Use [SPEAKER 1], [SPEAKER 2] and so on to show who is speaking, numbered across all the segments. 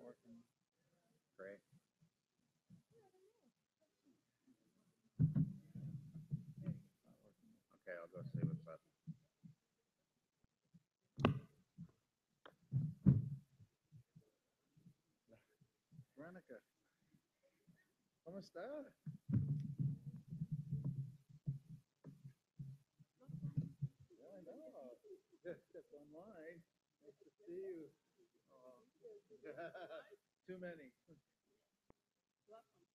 [SPEAKER 1] working? Great. Okay, I'll go see what's up. Veronica, ¿cómo está? Yeah, I know. Just online. Nice to see you. Oh. Too many. Welcome.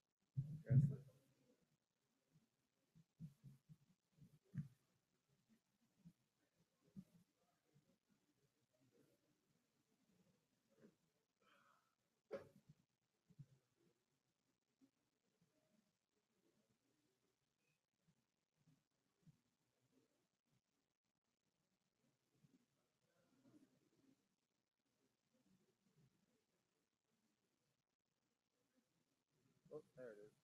[SPEAKER 1] Oh, there it is.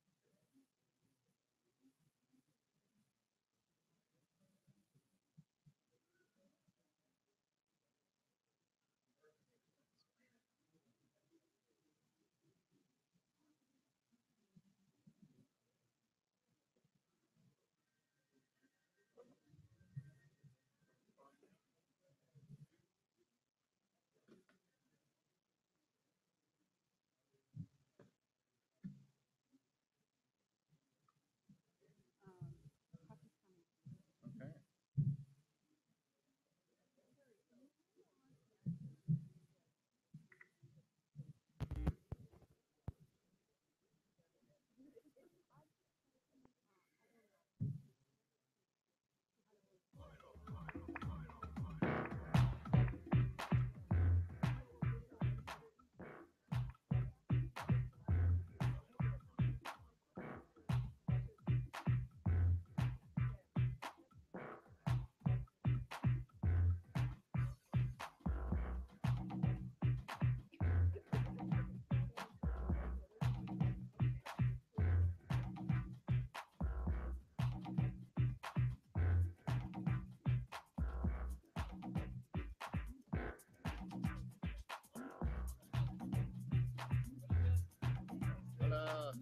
[SPEAKER 1] Okay. Hola.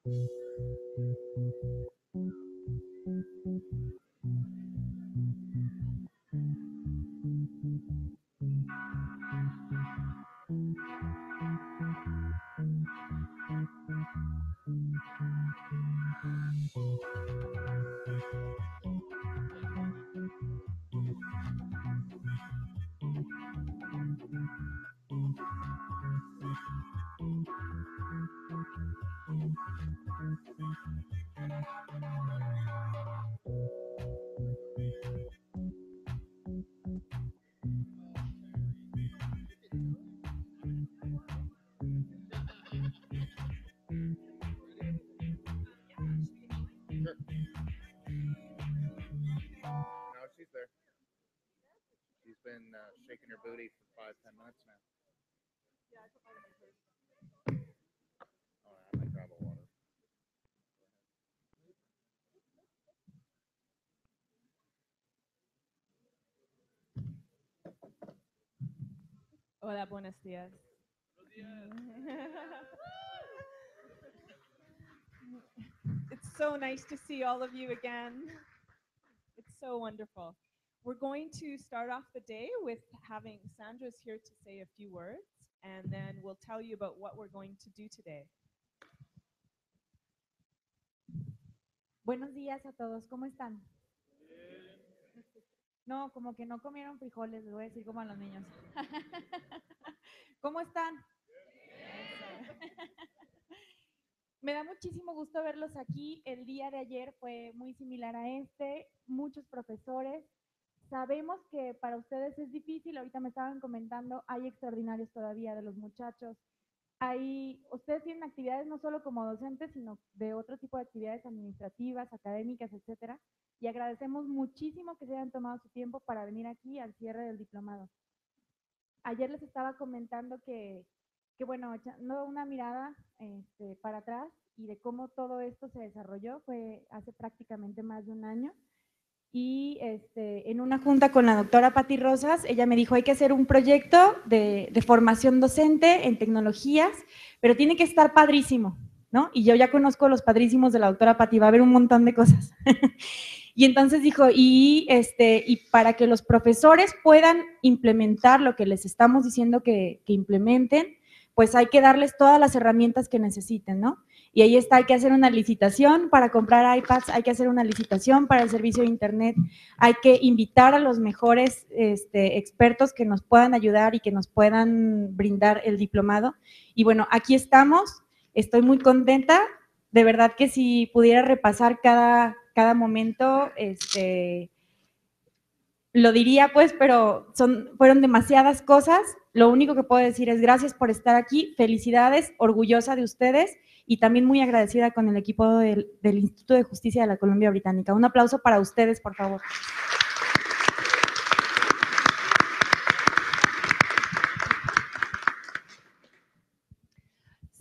[SPEAKER 1] No, she's there. She's been shaking her booty for 5-10 minutes now. Oh, I might grab a water.
[SPEAKER 2] Hola, buenos días. It's so nice to see all of you again. It's so wonderful. We're going to start off the day with having Sandra's here to say a few words, and then we'll tell you about what we're going to do today.
[SPEAKER 3] Buenos días a todos, ¿cómo están? No, como que no comieron frijoles, les voy a decir como a los niños. ¿Cómo están? Me da muchísimo gusto verlos aquí. El día de ayer fue muy similar a este. Muchos profesores. Sabemos que para ustedes es difícil. Ahorita me estaban comentando, hay extraordinarios todavía de los muchachos. Ustedes tienen actividades no solo como docentes, sino de otro tipo de actividades administrativas, académicas, etcétera. Y agradecemos muchísimo que se hayan tomado su tiempo para venir aquí al cierre del diplomado. Ayer les estaba comentando que bueno, echando una mirada para atrás y de cómo todo esto se desarrolló, fue hace prácticamente más de un año. Y en una junta con la doctora Pati Rosas, ella me dijo, hay que hacer un proyecto de formación docente en tecnologías, pero tiene que estar padrísimo, ¿no? Y yo ya conozco los padrísimos de la doctora Pati, va a haber un montón de cosas. Y entonces dijo, y para que los profesores puedan implementar lo que les estamos diciendo que implementen, pues hay que darles todas las herramientas que necesiten, ¿no? Y ahí está, hay que hacer una licitación para comprar iPads, hay que hacer una licitación para el servicio de Internet, hay que invitar a los mejores expertos que nos puedan ayudar y que nos puedan brindar el diplomado. Y bueno, aquí estamos, estoy muy contenta, de verdad que si pudiera repasar cada momento, lo diría pues, pero fueron demasiadas cosas. Lo único que puedo decir es gracias por estar aquí, felicidades, orgullosa de ustedes y también muy agradecida con el equipo del Instituto de Justicia de la Columbia Británica. Un aplauso para ustedes, por favor.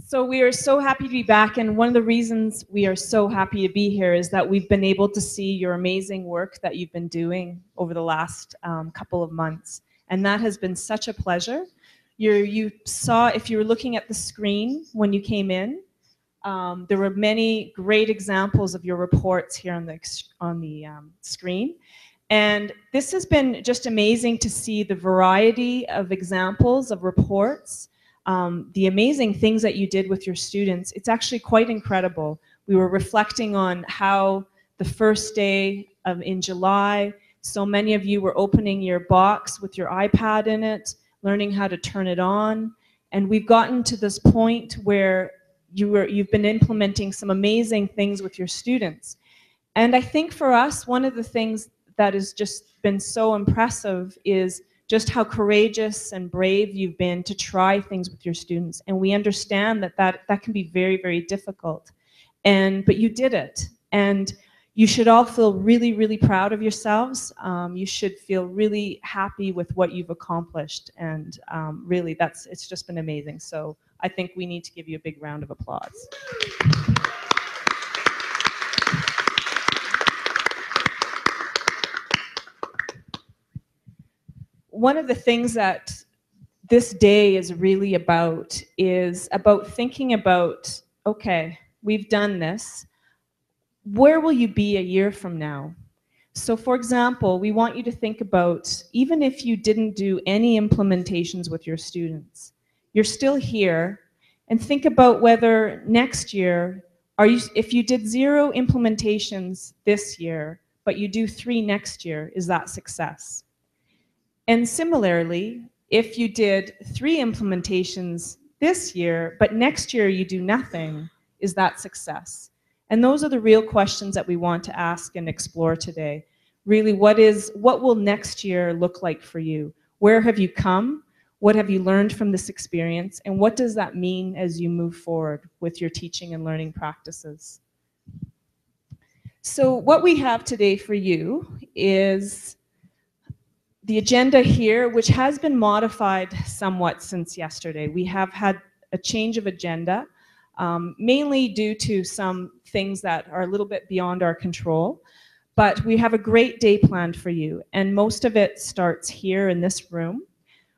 [SPEAKER 2] So we are so happy to be back, and one of the reasons we are so happy to be here is that we've been able to see your amazing work that you've been doing over the last couple of months, and that has been such a pleasure. You saw, if you were looking at the screen when you came in, there were many great examples of your reports here on the screen. And this has been just amazing to see the variety of examples of reports, the amazing things that you did with your students. It's actually quite incredible. We were reflecting on how the first day in July, so many of you were opening your box with your iPad in it, learning how to turn it on. And we've gotten to this point where you've been implementing some amazing things with your students. And I think for us, one of the things that has just been so impressive is just how courageous and brave you've been to try things with your students. And we understand that can be very, very difficult. But you did it. And you should all feel really, really proud of yourselves. You should feel really happy with what you've accomplished. And really, it's just been amazing. So I think we need to give you a big round of applause. One of the things that this day is really about thinking about, okay, we've done this, where will you be a year from now? So for example, we want you to think about, even if you didn't do any implementations with your students, you're still here, and think about whether next year, if you did 0 implementations this year, but you do 3 next year, is that success? And similarly, if you did 3 implementations this year, but next year you do nothing, is that success? And those are the real questions that we want to ask and explore today. Really, what will next year look like for you? Where have you come? What have you learned from this experience? And what does that mean as you move forward with your teaching and learning practices? So what we have today for you is the agenda here, which has been modified somewhat since yesterday. We have had a change of agenda, mainly due to some things that are a little bit beyond our control. But we have a great day planned for you, and most of it starts here in this room,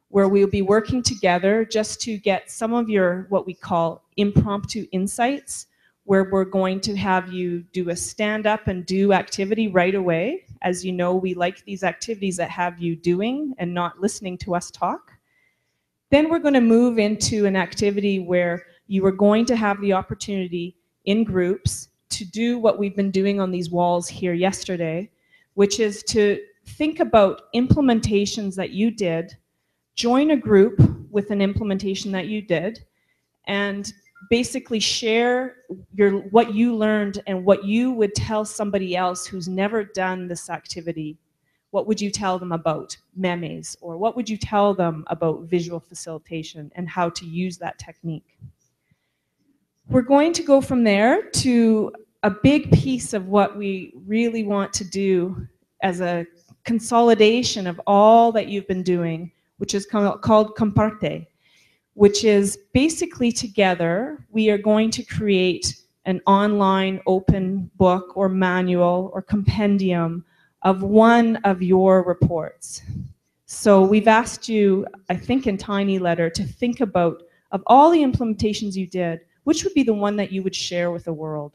[SPEAKER 2] where we'll be working together just to get some of your, what we call impromptu insights, where we're going to have you do a stand up and do activity right away. As you know, we like these activities that have you doing and not listening to us talk. Then we're going to move into an activity where you are going to have the opportunity in groups to do what we've been doing on these walls here yesterday, which is to think about implementations that you did, join a group with an implementation that you did, and basically share what you learned and what you would tell somebody else who's never done this activity. What would you tell them about memes, or what would you tell them about visual facilitation and how to use that technique? We're going to go from there to a big piece of what we really want to do as a consolidation of all that you've been doing, which is called Comparte, which is basically together we are going to create an online open book or manual or compendium of one of your reports. So we've asked you, I think in Tiny Letter, to think about, of all the implementations you did, which would be the one that you would share with the world?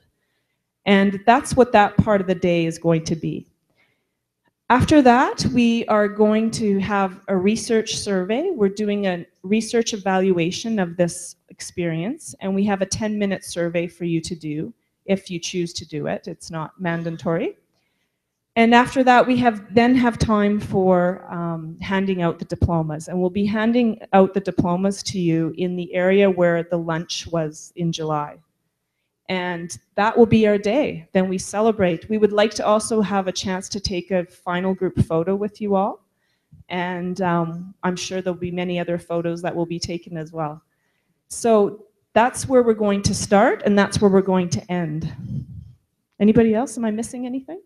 [SPEAKER 2] And that's what that part of the day is going to be. After that, we are going to have a research survey. We're doing a research evaluation of this experience, and we have a 10-minute survey for you to do if you choose to do it. It's not mandatory. And after that, we then have time for handing out the diplomas. And we'll be handing out the diplomas to you in the area where the lunch was in July. And that will be our day. Then we celebrate. We would like to also have a chance to take a final group photo with you all. And I'm sure there'll be many other photos that will be taken as well. So that's where we're going to start, and that's where we're going to end. Anybody else? Am I missing anything?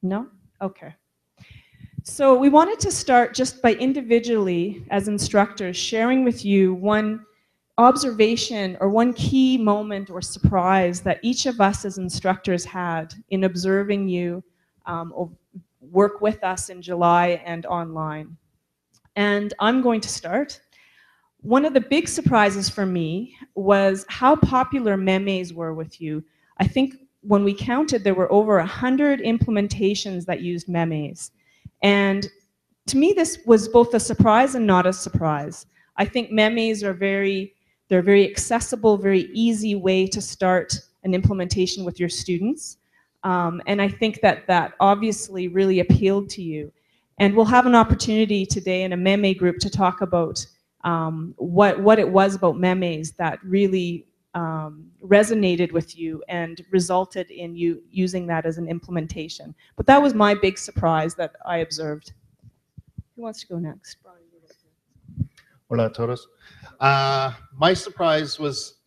[SPEAKER 2] No? Okay. So we wanted to start just by individually, as instructors, sharing with you one observation or one key moment or surprise that each of us as instructors had in observing you work with us in July and online. And I'm going to start. One of the big surprises for me was how popular memes were with you. I think when we counted, there were over 100 implementations that used memes. And to me, this was both a surprise and not a surprise. I think memes are they're very accessible, very easy way to start an implementation with your students. And I think that obviously really appealed to you. And we'll have an opportunity today in a meme group to talk about what it was about memes that really resonated with you and resulted in you using that as an implementation. But that was my big surprise that I observed. Who wants to go next?
[SPEAKER 4] Hola a todos. My surprise was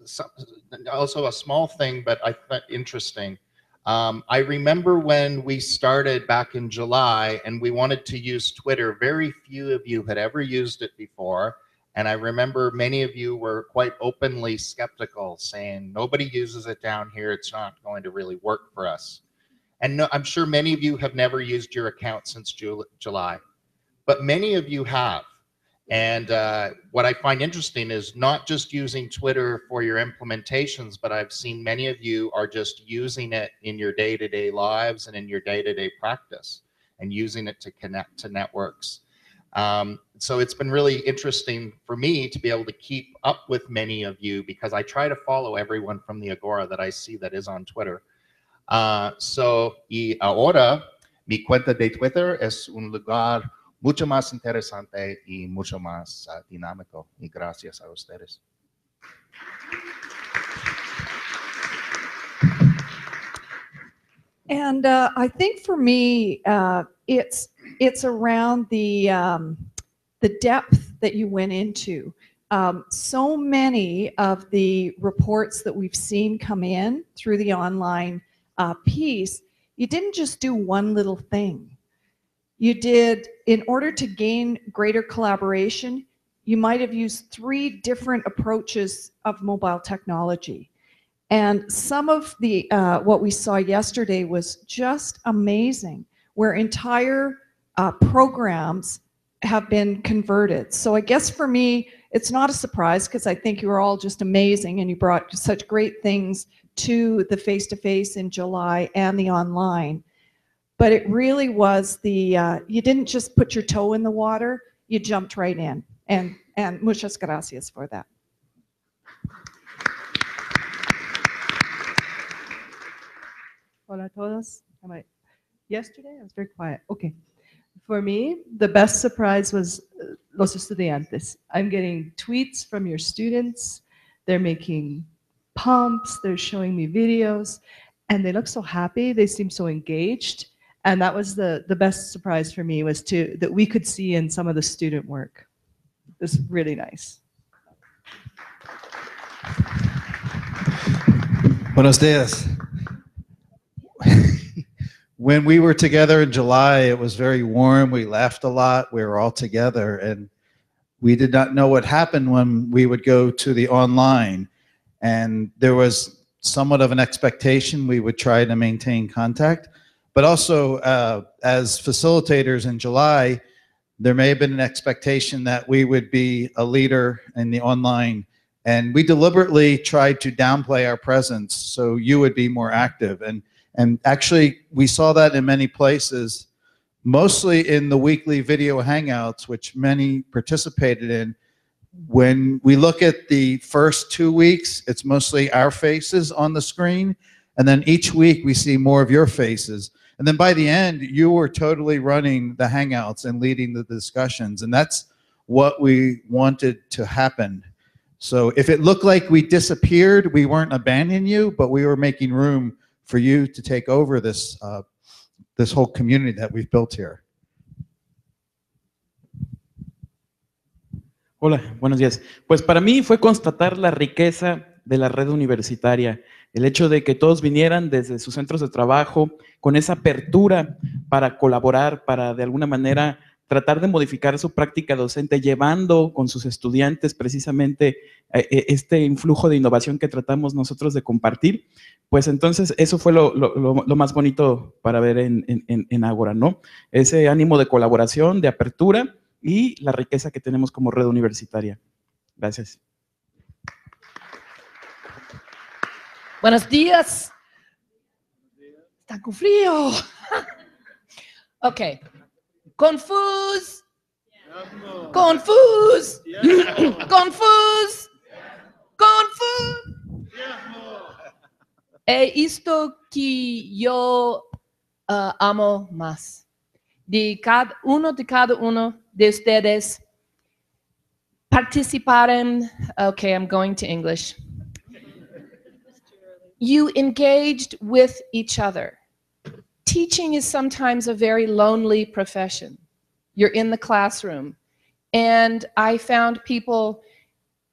[SPEAKER 4] also a small thing, but I thought interesting. I remember when we started back in July and we wanted to use Twitter, very few of you had ever used it before. And I remember many of you were quite openly skeptical, saying, nobody uses it down here, it's not going to really work for us. And no, I'm sure many of you have never used your account since July, but many of you have. And what I find interesting is not just using Twitter for your implementations, but I've seen many of you are just using it in your day-to-day lives and in your day-to-day practice and using it to connect to networks. So it's been really interesting for me to be able to keep up with many of you because I try to follow everyone from the Agora that I see that is on Twitter. Y ahora mi cuenta de Twitter es un lugar mucho más interesante y mucho más dinámico. Y gracias a ustedes.
[SPEAKER 5] And I think for me, it's around the depth that you went into. So many of the reports that we've seen come in through the online piece, you didn't just do one little thing. You did, in order to gain greater collaboration, you might have used 3 different approaches of mobile technology. And some of the what we saw yesterday was just amazing, where entire programs have been converted. So I guess for me, it's not a surprise because I think you were all just amazing and you brought such great things to the face-to-face in July and the online. But it really was the, you didn't just put your toe in the water, you jumped right in. And muchas gracias for that.
[SPEAKER 6] Hola a todos. Yesterday I was very quiet. Okay. For me, the best surprise was los estudiantes. I'm getting tweets from your students. They're making pumps. They're showing me videos. And they look so happy. They seem so engaged. And that was the best surprise for me, was that we could see in some of the student work. It was really nice.
[SPEAKER 7] Buenos dias. When we were together in July, it was very warm. We laughed a lot. We were all together. And we did not know what happened when we would go to the online. And there was somewhat of an expectation we would try to maintain contact. But also, as facilitators in July, there may have been an expectation that we would be a leader in the online. And we deliberately tried to downplay our presence so you would be more active. And actually, we saw that in many places, mostly in the weekly video hangouts, which many participated in. When we look at the first 2 weeks, it's mostly our faces on the screen. And then each week, we see more of your faces. And then by the end, you were totally running the hangouts and leading the discussions. And that's what we wanted to happen. So if it looked like we disappeared, we weren't abandoning you, but we were making room for you to take over this, this whole community that we've built here.
[SPEAKER 8] Hola, buenos días. Pues para mí fue constatar la riqueza de la red universitaria, el hecho de que todos vinieran desde sus centros de trabajo con esa apertura para colaborar, para de alguna manera tratar de modificar su práctica docente, llevando con sus estudiantes precisamente este influjo de innovación que tratamos nosotros de compartir. Pues entonces eso fue lo más bonito para ver en Ágora, ¿no? Ese ánimo de colaboración, de apertura y la riqueza que tenemos como red universitaria. Gracias.
[SPEAKER 9] Buenos días. Está con frío. Ok. Confus. Confus. Confus. Confus. Esto que yo amo más. De cada uno de ustedes participaron. Okay, I'm going to English. You engaged with each other. Teaching is sometimes a very lonely profession. You're in the classroom. And I found people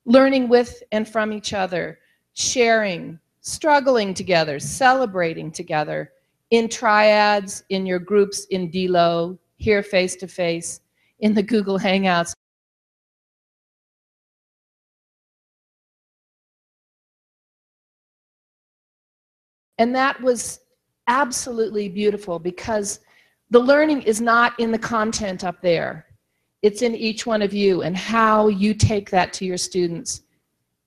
[SPEAKER 9] learning with and from each other, sharing, struggling together, celebrating together in triads, in your groups in DLO, here face-to-face, in the Google Hangouts. And that was absolutely beautiful because the learning is not in the content up there. It's in each one of you and how you take that to your students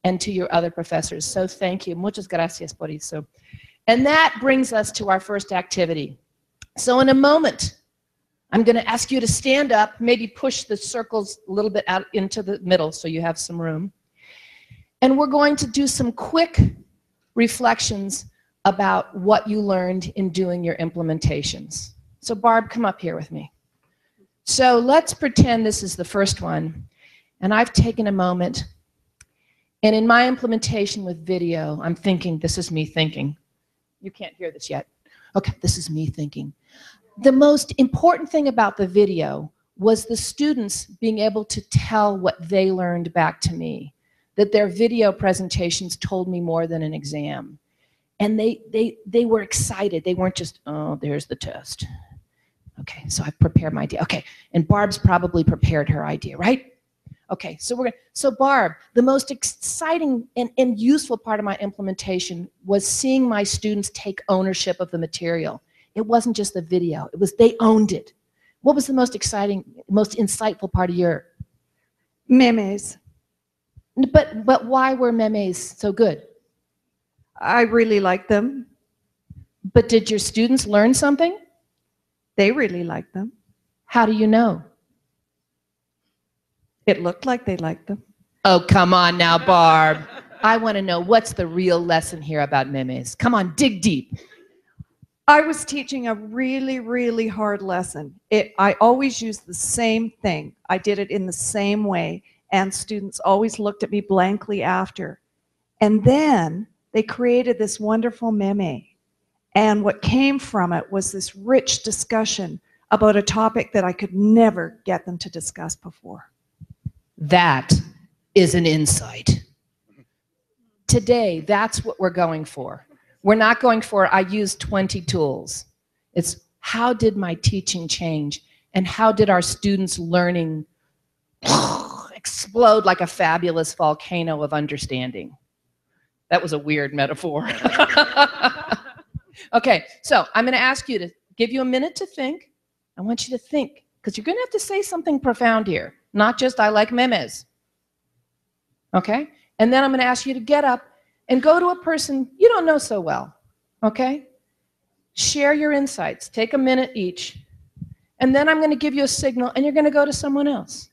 [SPEAKER 9] and to your other professors. So thank you. Muchas gracias por eso. And that brings us to our first activity. So in a moment, I'm going to ask you to stand up, maybe push the circles a little bit out into the middle so you have some room. And we're going to do some quick reflections about what you learned in doing your implementations. So Barb, come up here with me. So let's pretend this is the first one. And I've taken a moment. And in my implementation with video, I'm thinking, this is me thinking. You can't hear this yet. Okay, this is me thinking. The most important thing about the video was the students being able to tell what they learned back to me, that their video presentations told me more than an exam. And they were excited. They weren't just, oh, there's the test. Okay, so I've prepared my idea. Okay, and Barb's probably prepared her idea, right? Okay, so Barb, the most exciting and useful part of my implementation was seeing my students take ownership of the material. It wasn't just the video, it was they owned it. What was the most exciting, most insightful part of your?
[SPEAKER 5] Memes.
[SPEAKER 9] But why were memes so good?
[SPEAKER 5] I really like them.
[SPEAKER 9] But did your students learn something?
[SPEAKER 5] They really like them.
[SPEAKER 9] How do you know?
[SPEAKER 5] It looked like they liked them.
[SPEAKER 9] Oh, come on now, Barb. I want to know what's the real lesson here about memes. Come on, dig deep.
[SPEAKER 5] I was teaching a really, really hard lesson. I always used the same thing. I did it in the same way, and students always looked at me blankly after. And then they created this wonderful meme. And what came from it was this rich discussion about a topic that I could never get them to discuss before.
[SPEAKER 9] That is an insight. Today, that's what we're going for. We're not going for, I used 20 tools. It's how did my teaching change and how did our students' learning explode like a fabulous volcano of understanding. That was a weird metaphor. Okay, so I'm going to ask you to give you a minute to think. I want you to think, because you're going to have to say something profound here, not just I like memes. Okay? And then I'm going to ask you to get up and go to a person you don't know so well. Okay? Share your insights. Take a minute each. And then I'm going to give you a signal, and you're going to go to someone else.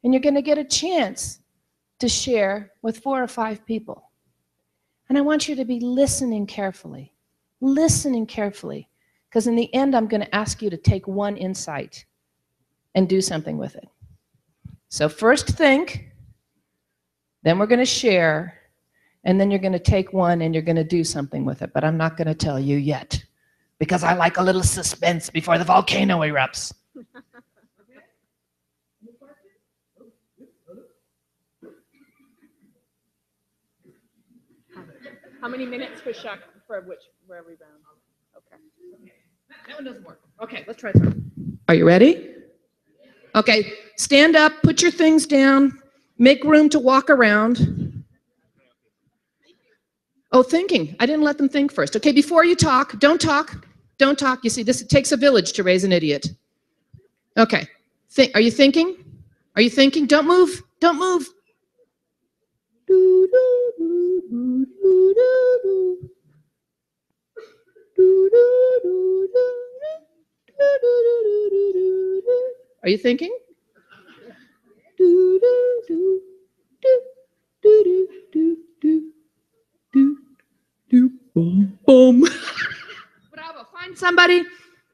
[SPEAKER 9] And you're going to get a chance to share with 4 or 5 people. And I want you to be listening carefully. Listening carefully, because in the end, I'm going to ask you to take one insight and do something with it. So first think, then we're going to share, and then you're going to take one and you're going to do something with it. But I'm not going to tell you yet, because I like a little suspense before the volcano erupts.
[SPEAKER 2] How many minutes for where we round? Okay.
[SPEAKER 9] That one doesn't work. Okay, let's try this one. Are you ready? Okay, stand up, put your things down, make room to walk around. Oh, thinking. I didn't let them think first. Okay, before you talk, don't talk. Don't talk. You see, it takes a village to raise an idiot. Okay. Are you thinking? Are you thinking? Don't move. Don't move. Are you thinking? Boom, boom. Bravo. Find somebody,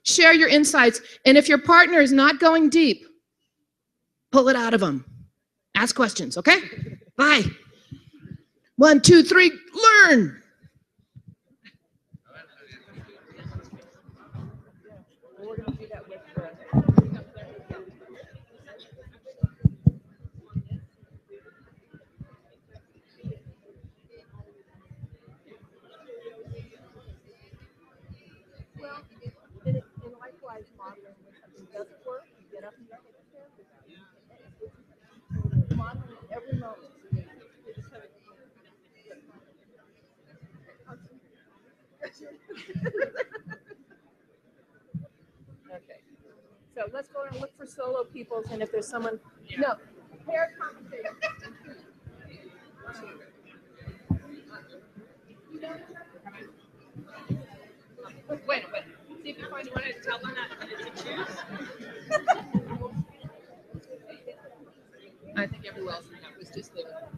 [SPEAKER 9] share your insights. And if your partner is not going deep, pull it out of them. Ask questions, okay? Bye. 1, 2, 3, learn.
[SPEAKER 2] And likewise, modeling when something doesn't work, you get up and you take care of it. Modeling every moment. Okay. So
[SPEAKER 9] So let's go and look for solo peoples, and if there's someone, no, paired conversation. Wait. See if you find one to tell them to choose. I think everyone else was just there.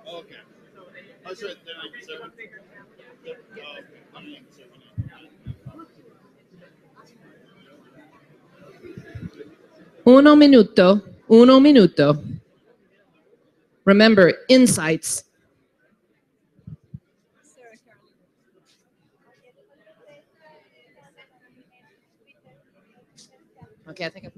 [SPEAKER 1] Okay. I said then I
[SPEAKER 9] Uno minuto. Remember, insights. Okay, I think I've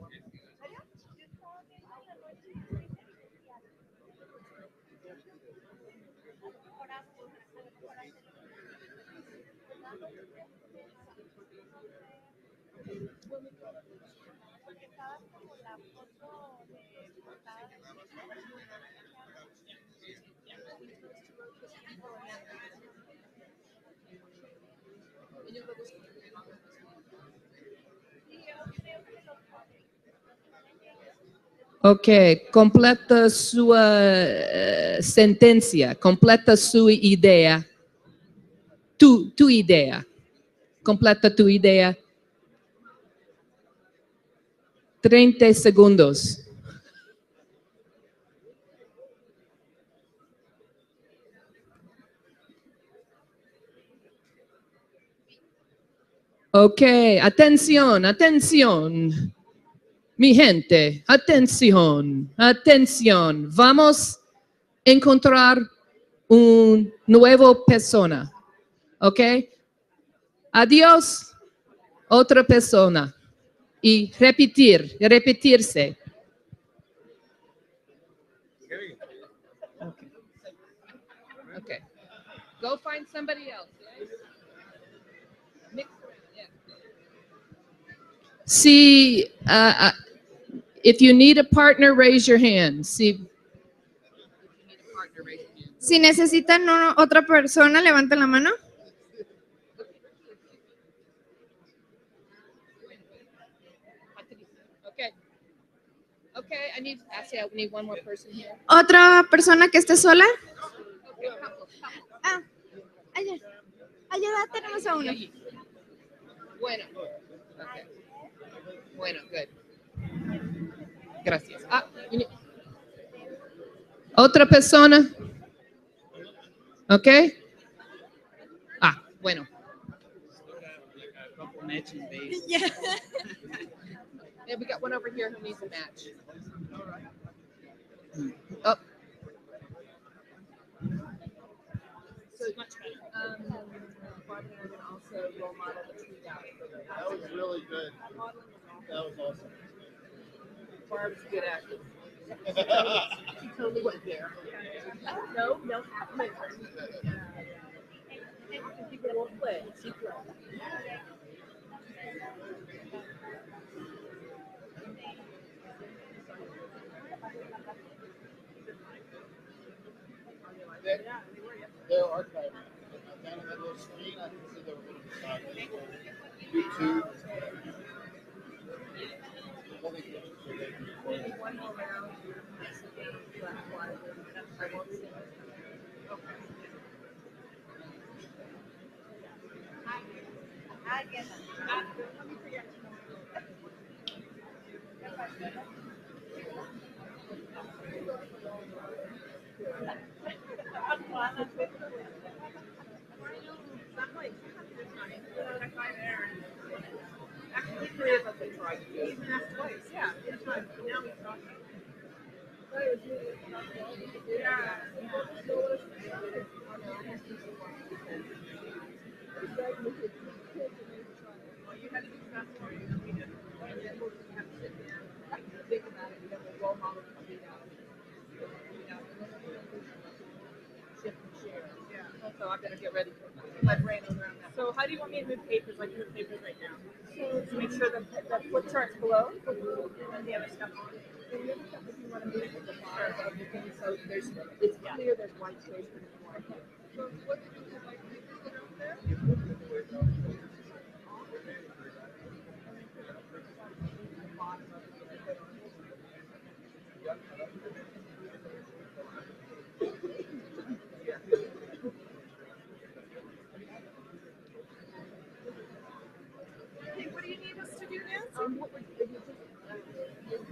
[SPEAKER 9] Ok, completa sua sentenza, completa sua idea. Tu idea. Completa tu idea. 30 segundos. Ok, atención. Mi gente, atención. Vamos a encontrar un nuevo persona. Ok. Adiós, otra persona. Y repetirse. Okay. Go find somebody else. Mix around, yeah. See, if you need a partner, raise your hand. See.
[SPEAKER 10] Si necesitan otra persona, levanten la mano.
[SPEAKER 9] need, actually, I need one more person here.
[SPEAKER 10] ¿Otra persona que esté sola? Ah, allá. Allá tenemos a uno.
[SPEAKER 9] Bueno. Okay. Bueno, good. Gracias. Ah, otra persona. Okay. Ah, bueno.
[SPEAKER 10] Yeah.
[SPEAKER 9] Yeah, we got one over here who needs a match. Oh. So, Barbara and I are going to also role model the tree down.
[SPEAKER 4] That was really good. That was awesome.
[SPEAKER 9] Barb's good at it. She totally went there. No measuring. People won't play. She plays.
[SPEAKER 4] They're archived. Down on that little screen, I can see the YouTube.
[SPEAKER 9] One more round. I won't see it. Actually, 3 of us have tried to do it. Even asked twice. Yeah, it's fine. Now he's talking. So I'm gonna get ready for my brain around that. So how do you want me to move papers? I can move papers right now. So to make sure that the flip chart's below and the other stuff on. And the other stuff, if you want to move it, so there's it's clear there's white space for the more. So what did you like papers out there? What do you need us to do now? What we're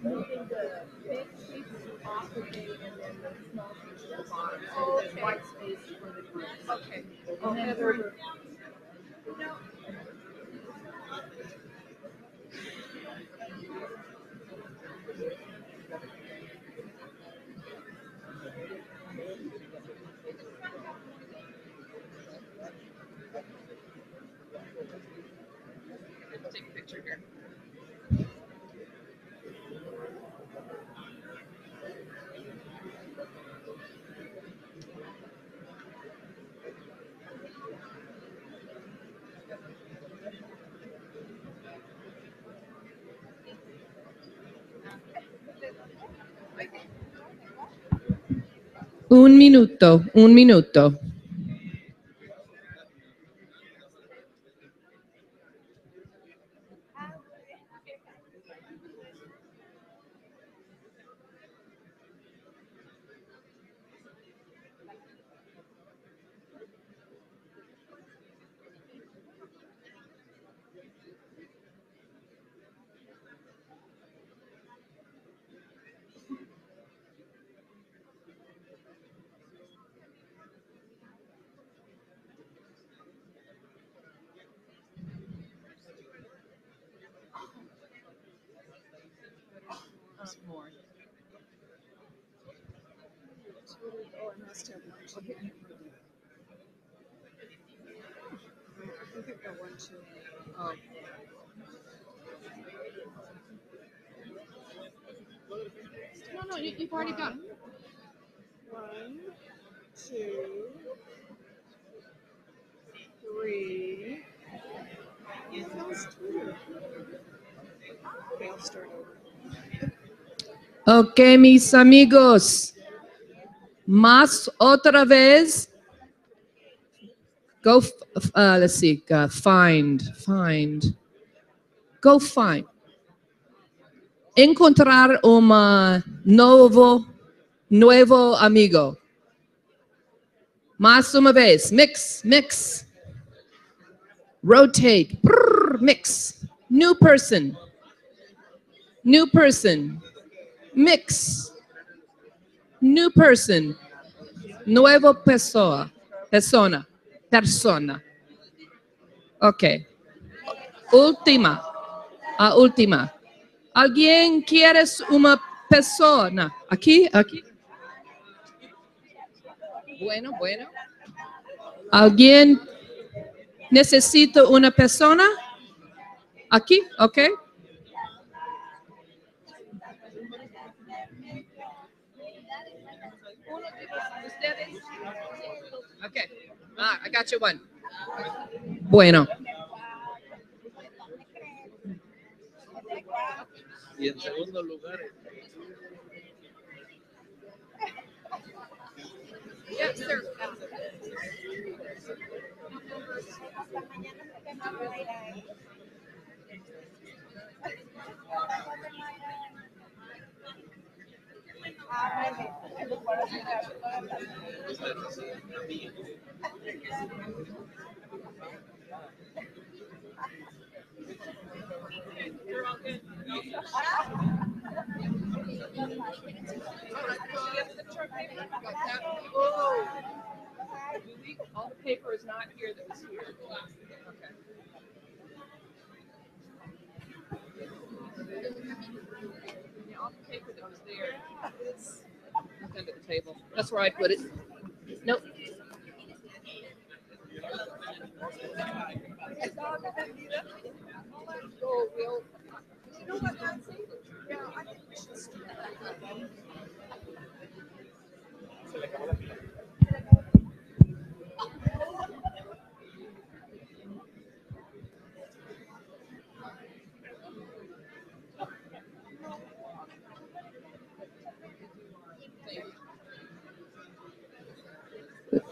[SPEAKER 9] moving the big sheets off the thing and then the small sheets to the bottom. So there's white space for the group. Okay. And then we're take a picture here. Un minuto, un minuto. More.
[SPEAKER 5] Oh, I must have one. Okay. I think I've got one too.
[SPEAKER 9] Oh. No, you've already got it.
[SPEAKER 5] 1, 2, 3. That was 2. Okay, I'll start over.
[SPEAKER 9] Ok, mis amigos. Más otra vez. Go, let's see, find. Go find. encontrar un nuevo amigo. Más una vez. Mix, mix. Rotate. Brrr, mix. New person. New person. Mix. New person. Nuevo persona. Persona. Ok. Última. Última. ¿Alguien quiere una persona? Aquí, aquí. Bueno, bueno. ¿Alguien necesita una persona? Aquí, ok. Okay. I got you one. Bueno.
[SPEAKER 11] Y en segundo lugar,
[SPEAKER 9] Yes, sir. All the paper is not here that was here. Okay. Yeah, all the paper that was there is under the table. That's where I put it. Nope.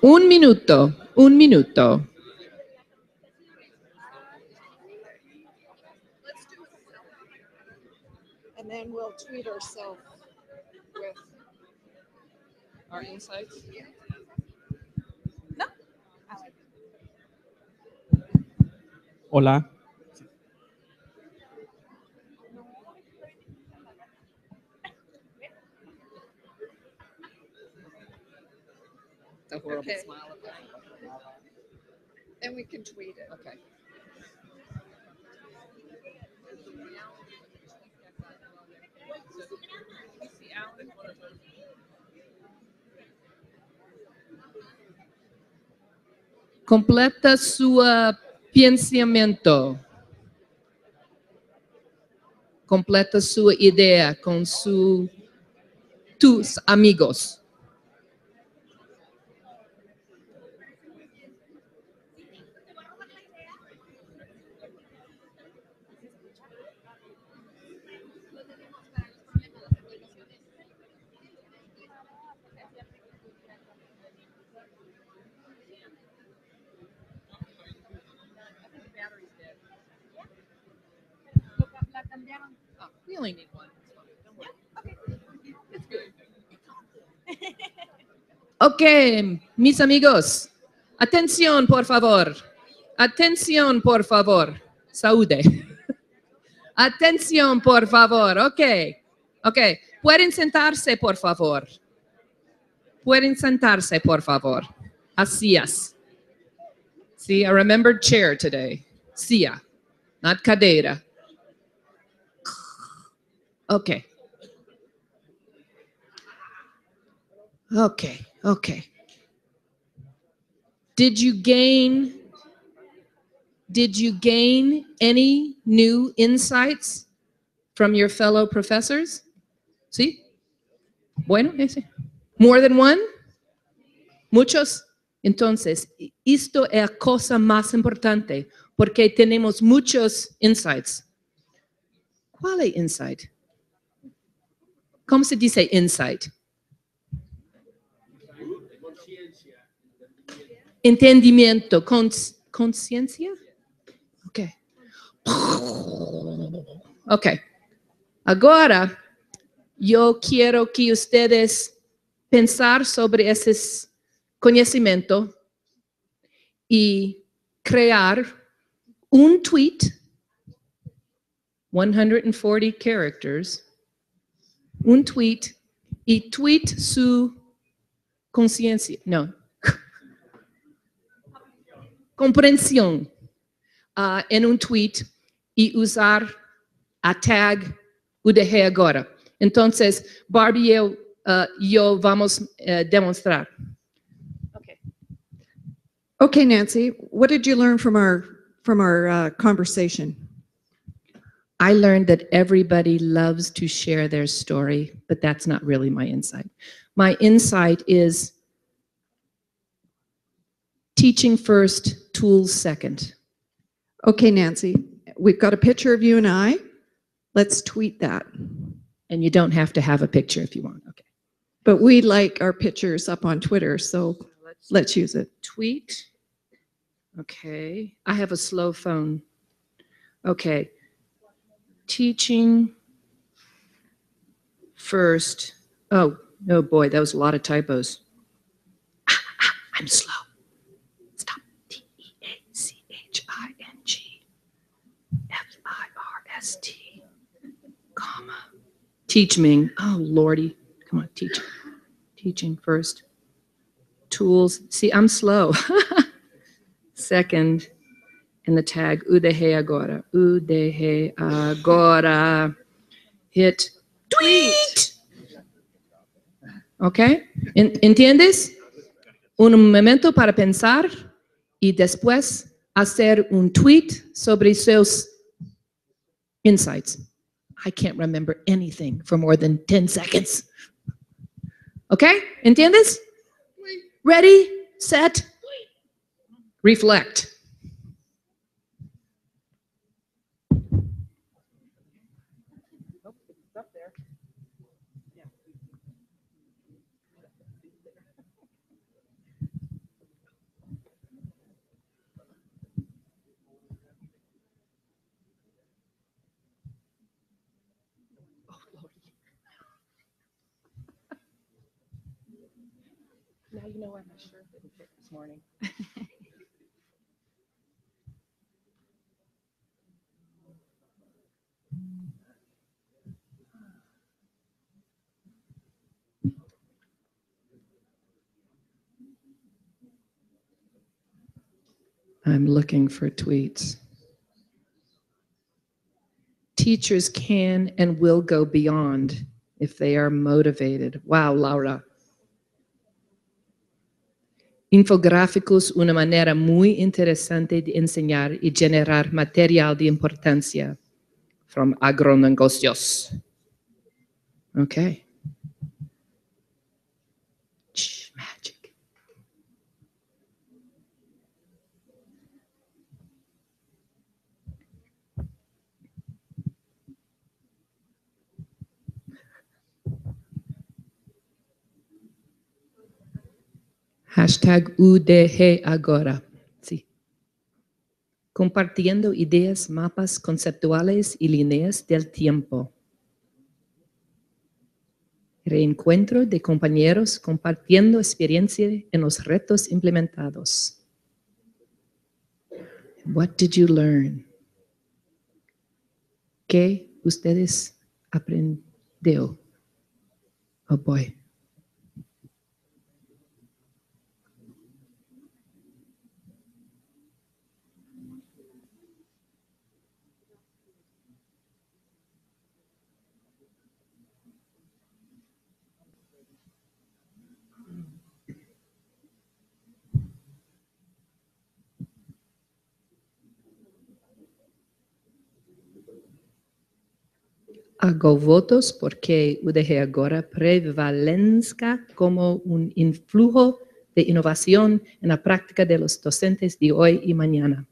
[SPEAKER 9] Un minuto, un minuto.
[SPEAKER 5] And then we'll tweet ourselves with
[SPEAKER 9] Our insights.
[SPEAKER 8] Hola.
[SPEAKER 9] The horrible
[SPEAKER 5] Okay.
[SPEAKER 9] smile.
[SPEAKER 5] then we can tweet it.
[SPEAKER 9] Okay. Completa su pensamiento. Completa su idea con tus amigos. We only need one. Ok, mis amigos, atención, por favor. Atención, por favor. Saúde. Atención, por favor. Ok. Ok. Pueden sentarse, por favor. Pueden sentarse, por favor. Sillas. See, I remembered chair today. Silla, not cadeira. Okay. Okay, okay. Did you gain any new insights from your fellow professors? ¿Sí? Bueno, ese. More than one? Muchos? Entonces, esto es la cosa más importante porque tenemos muchos insights. ¿Cuál es insight? ¿Cómo se dice insight? Entendimiento, conciencia. Okay. Okay. Ahora, yo quiero que ustedes pensar sobre ese conocimiento y crear un tweet, 140 characters, un tweet y tweet su conciencia, no, comprensión en un tweet y usar a tag UDG agora. Entonces, Barbie y yo vamos a demonstrar.
[SPEAKER 5] Okay, Nancy, what did you learn from our conversation?
[SPEAKER 9] I learned that everybody loves to share their story, but that's not really my insight. My insight is teaching first, tools second.
[SPEAKER 5] Okay, Nancy, we've got a picture of you and I. Let's tweet that.
[SPEAKER 9] And you don't have to have a picture if you want. Okay.
[SPEAKER 5] But we like our pictures up on Twitter, so let's use it.
[SPEAKER 9] Tweet. Okay. I have a slow phone. Okay. Teaching first. Oh, no, boy, that was a lot of typos. I'm slow. Stop. T-E-A-C-H-I-N-G-F-I-R-S-T, comma. Teaching. Oh, Lordy. Come on, teach. Teaching first. Tools. See, I'm slow. Second. And the tag, UDG agora. UDG agora. Hit tweet. ¿Ok? ¿Entiendes? Un momento para pensar y después hacer un tweet sobre sus insights. I can't remember anything for more than 10 seconds. ¿Ok? ¿Entiendes? Ready, set, reflect. Now you know why my shirt didn't fit this morning. I'm looking for tweets. Teachers can and will go beyond if they are motivated. Wow, Laura. Infográficos, una manera muy interesante de enseñar y generar material de importancia from agronegocios. Okay. Shh, magic. Hashtag UDG agora. Sí. Compartiendo ideas, mapas conceptuales y líneas del tiempo. Reencuentro de compañeros compartiendo experiencia en los retos implementados. What did you learn? ¿Qué ustedes aprendió? Oh boy. Hago votos porque UDG agora prevalezca como un influjo de innovación en la práctica de los docentes de hoy y mañana.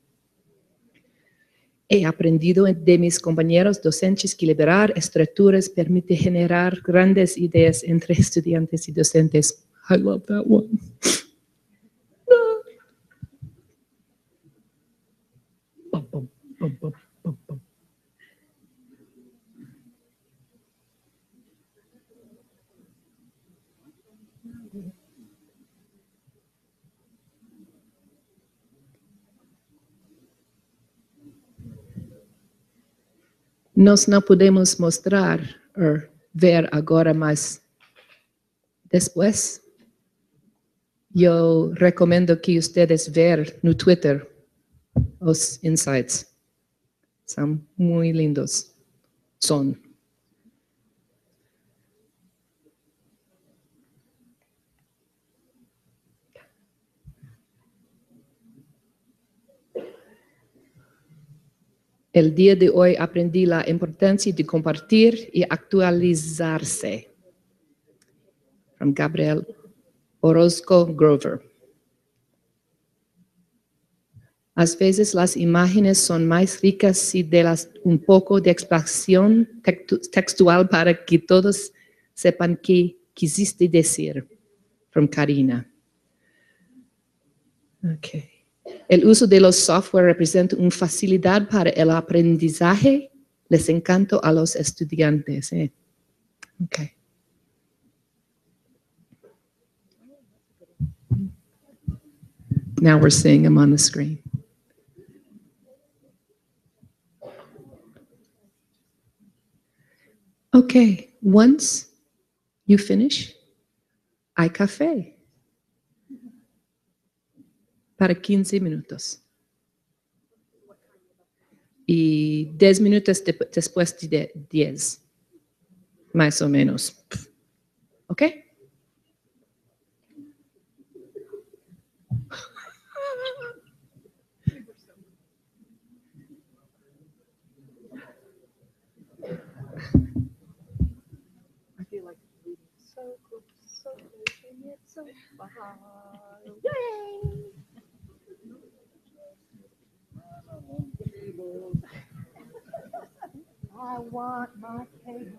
[SPEAKER 9] He aprendido de mis compañeros docentes que liberar estructuras permite generar grandes ideas entre estudiantes y docentes. I love that one. Nós não podemos mostrar ou ver agora, mas depois eu recomendo que vocês vejam no Twitter os insights. São muito lindos. São. El día de hoy aprendí la importancia de compartir y actualizarse. From Gabriel Orozco Grover. Às vezes las imágenes son más ricas si delas un poco de expresión textual para que todos sepan qué quisiste decir. From Karina. Okay. El uso de los software representa una facilidad para el aprendizaje. Les encanta a los estudiantes. Okay. Now we're seeing them on the screen. Okay, once you finish, hay café. Para 15 minutos. Y 10 minutos después de 10. Más o menos. ¿Ok?
[SPEAKER 5] I feel like reading so good, so good, and yet so far away. I want my cable.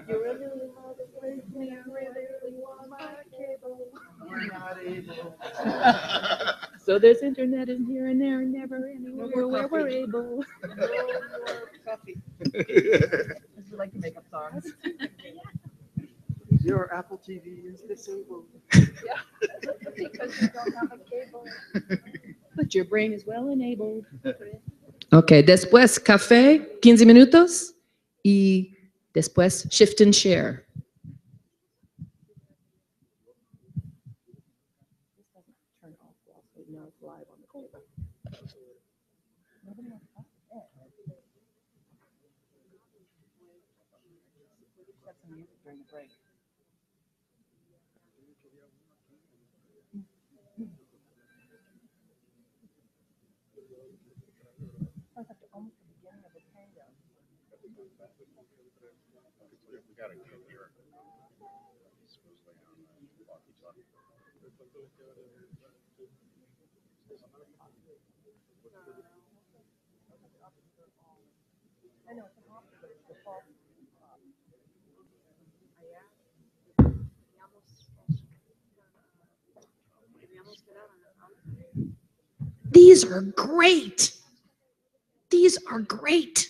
[SPEAKER 5] You're a little mother with me. I really want my cable.
[SPEAKER 7] We're not able.
[SPEAKER 5] So there's internet in here and there and never anywhere
[SPEAKER 7] more
[SPEAKER 5] where we're
[SPEAKER 7] coffee.
[SPEAKER 5] able.
[SPEAKER 7] No more coffee.
[SPEAKER 5] We like to make up songs.
[SPEAKER 7] Your Apple TV is disabled.
[SPEAKER 5] Yeah, because you don't have a cable. But your brain is well enabled.
[SPEAKER 9] Ok, después café, 15 minutos. Y después shift and share.
[SPEAKER 5] Turn off while now it's live on the cable. Nobody wants that. Got some music during the break. Sounds like almost the beginning of a tango.
[SPEAKER 1] We got a kid here. Supposedly on walkie-talkie.
[SPEAKER 5] I know it's an option, but it's the fault.
[SPEAKER 9] These are great. These are great.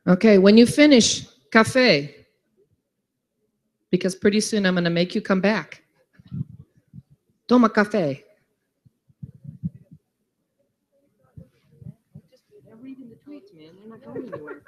[SPEAKER 9] Okay, when you finish, café. Because pretty soon I'm going to make you come back. Toma café.
[SPEAKER 5] They're reading the tweets, man. They're not going anywhere.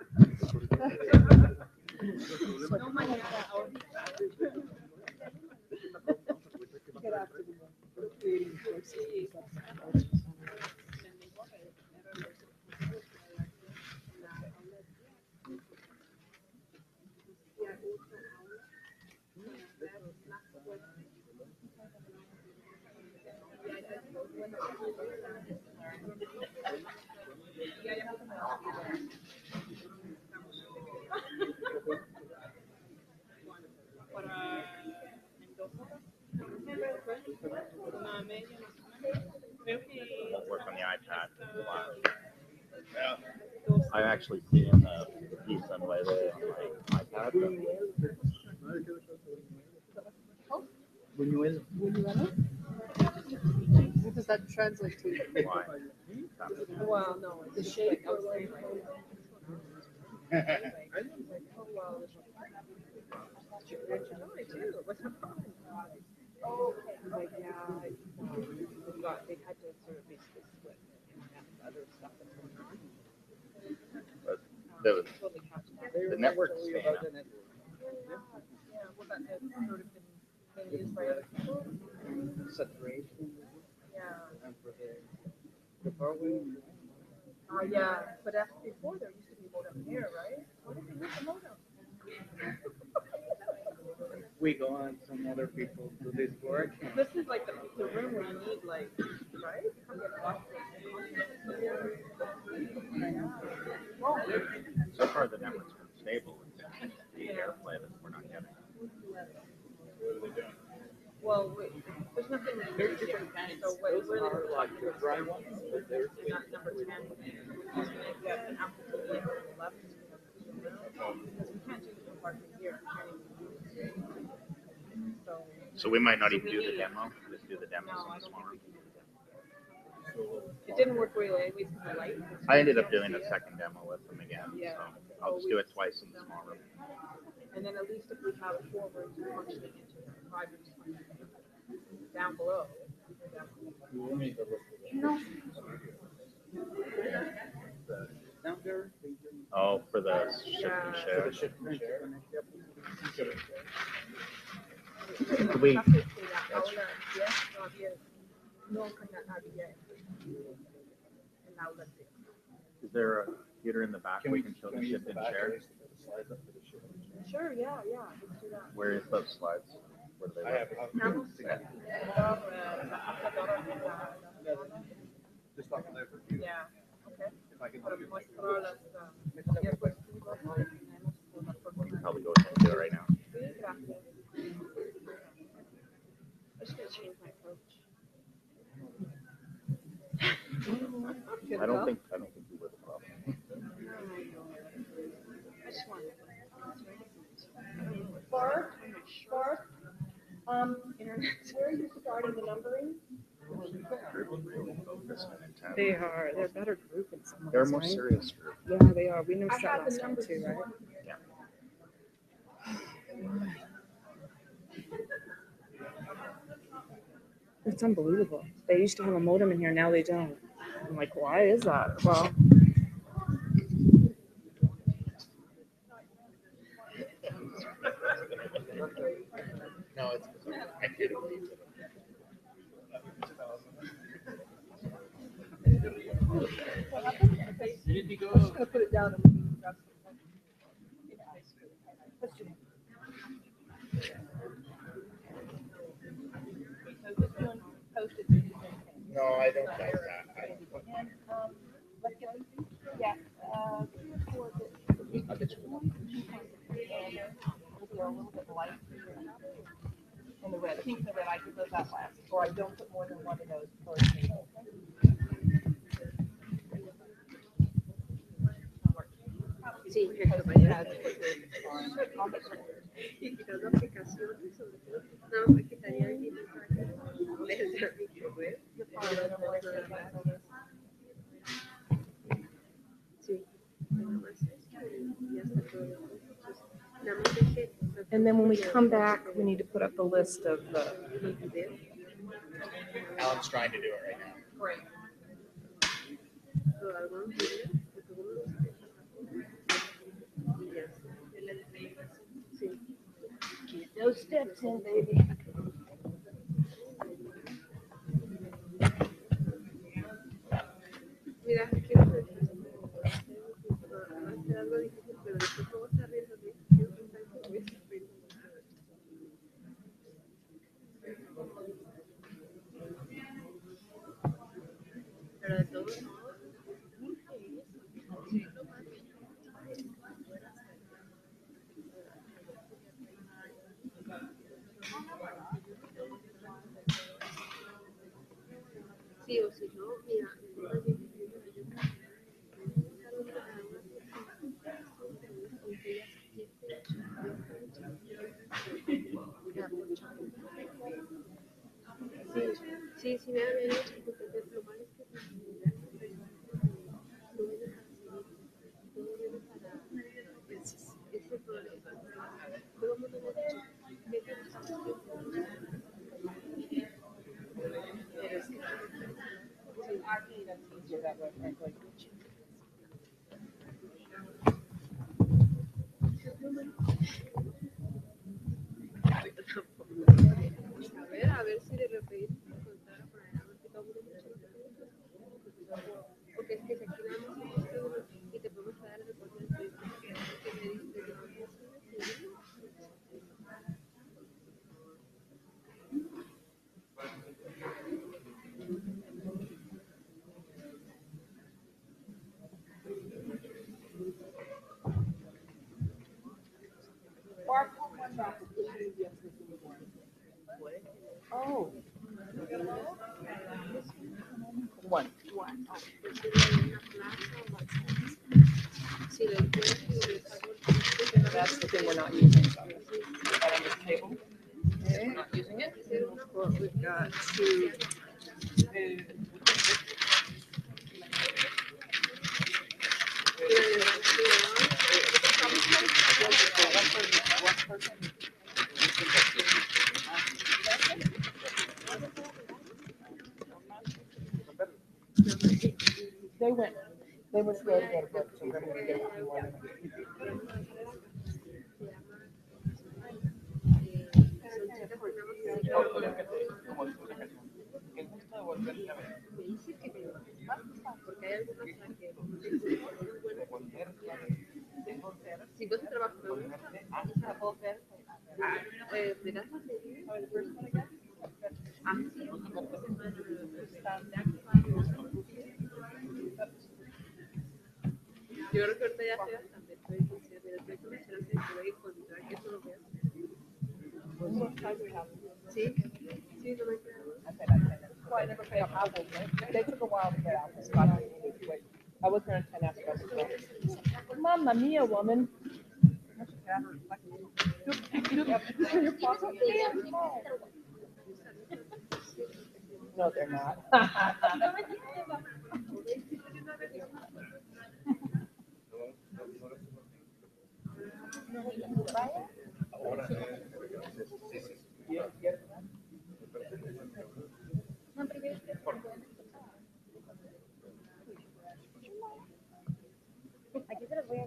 [SPEAKER 1] Won't work on the iPad. I'm actually seeing the piece on my iPad.
[SPEAKER 6] What does that translate to?
[SPEAKER 1] Why?
[SPEAKER 6] Well, no, the shape of
[SPEAKER 1] But the network's staying up.
[SPEAKER 11] Saturation. And for the power wave.
[SPEAKER 12] Oh, yeah, but after before there used to be modem here, right? What did they use the modem?
[SPEAKER 11] We go on, some other people do this work.
[SPEAKER 12] This is like the room where you need like, right? You come get lost.
[SPEAKER 1] So far, the network's been stable. It's the airplay that we're not getting. What are they doing?
[SPEAKER 12] Well, there's nothing very different. So what we're talking about is dry ones. Not number 10. We're just make that an application on the left. Because we can't do the part here.
[SPEAKER 1] So we might not even do the demo. Just do the demos in the small room.
[SPEAKER 12] It didn't work really anyways because the light.
[SPEAKER 1] I ended up doing a second demo with them again.
[SPEAKER 12] Yeah.
[SPEAKER 1] So I'll just do it twice in the small room.
[SPEAKER 12] And then at least if we have 4 rooms functioning into 5 rooms down below. No.
[SPEAKER 11] Down there.
[SPEAKER 1] Oh, for the shift and share.
[SPEAKER 11] The shift and share.
[SPEAKER 1] We, is there a computer in the back we can show the shift and share?
[SPEAKER 12] Sure, yeah, let's do that.
[SPEAKER 1] Where is those slides? Where do they live?
[SPEAKER 11] Just off there for you.
[SPEAKER 12] Yeah, okay.
[SPEAKER 11] If I can help you.
[SPEAKER 1] You can probably go ahead and do it right now.
[SPEAKER 12] I just gotta change my approach.
[SPEAKER 1] I don't think you were the problem.
[SPEAKER 12] I just want
[SPEAKER 3] Barb, where are you starting the numbering?
[SPEAKER 12] They are. They're a better group in some ways.
[SPEAKER 1] They're a more
[SPEAKER 12] right?
[SPEAKER 1] serious group.
[SPEAKER 12] Yeah, they are. We never
[SPEAKER 3] I
[SPEAKER 12] sat
[SPEAKER 3] have the
[SPEAKER 12] last time
[SPEAKER 3] numbers
[SPEAKER 12] too, right?
[SPEAKER 1] Yeah.
[SPEAKER 12] It's unbelievable. They used to have a modem in here, now they don't. I'm like, why is that? Well,
[SPEAKER 1] No, it's I did.
[SPEAKER 3] I'm just gonna put it down and grab some. Let's do it. So this one posted to the same thing.
[SPEAKER 1] No, I don't like that.
[SPEAKER 3] And, let's get everything. Yeah, 3 or 4 that.
[SPEAKER 1] I'll get you one.
[SPEAKER 3] We'll go a little bit light. And the red, I think the red, I could those out last, or I don't put more than one of those per table.
[SPEAKER 10] Sí, esto vaya. Y quitando aplicaciones, sobre todo. No, me quitaría el video desde mi web. Sí, nada más esto y ya está todo. Entonces, nada más deje.
[SPEAKER 12] and then when we come back, we need to put up the list of the.
[SPEAKER 1] Alan's trying to do it right now.
[SPEAKER 12] Great.
[SPEAKER 10] Lo hago en video, de todos los y ya. Sí.
[SPEAKER 3] Get those steps in, baby.
[SPEAKER 10] Mira, quiero hacer algo difícil, pero después cómo está riendo de quiero pensar que voy a sufrir. Pero de todos modos, sí, o si no, mira, sí, sí, me había dicho que lo malo es que no me deja seguir, todo viene para
[SPEAKER 12] it's easier that way, frankly.
[SPEAKER 10] A ver si de repente contara por ahí, a ver si todo el mundo porque es que si aquí nada más y te podemos dar el reporte del Facebook, que me dice
[SPEAKER 12] Oh. One.
[SPEAKER 10] si lo encuentro,
[SPEAKER 12] That's the thing we're not using. Is that on this table? We're not using it?
[SPEAKER 10] what we've got to
[SPEAKER 12] They went to go to get a book, so we're going to get a few more minutes.
[SPEAKER 10] porque hay algunas que si vos trabajas me gusta ¿me das más de yo creo que ahorita ya se bastante estoy diciendo el proyecto nacional se puede encontrar que eso lo veas sí sí no me queda
[SPEAKER 12] Well, I never picked up apples, right? They took a while to get apples. But I was going to 10 apples. Mamma mia, woman. No, they're not.
[SPEAKER 10] aquí se los voy a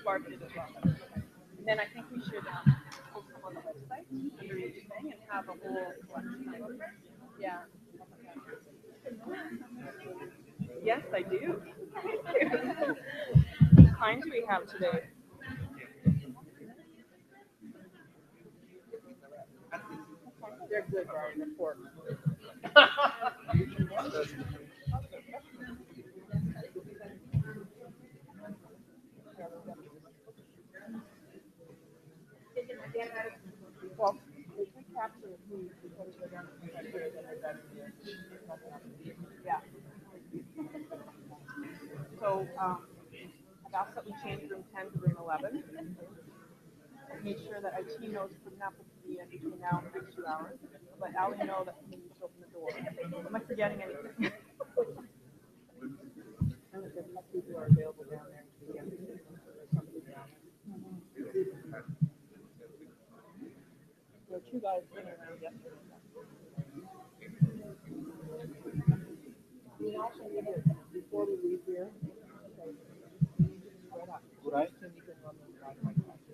[SPEAKER 12] Marketed as well. And then I think we should post them on the website under each thing and have a whole collection of them. Yeah. Yes, I do. What kinds do we have today? They're good, Brian. They're pork. Well, if we capture the food, we put it down to the computer, then they're done. Yeah. So, I've asked that we change room 10 to room 11. Make sure that IT knows, for example, to be in between now and the next 2 hours. Let Allie know that we need to open the door. Am I forgetting anything? And that the people are available down there. Yeah. Somebody down there. There were 2 guys running around yesterday. We also need to, before we leave here,
[SPEAKER 7] Would I?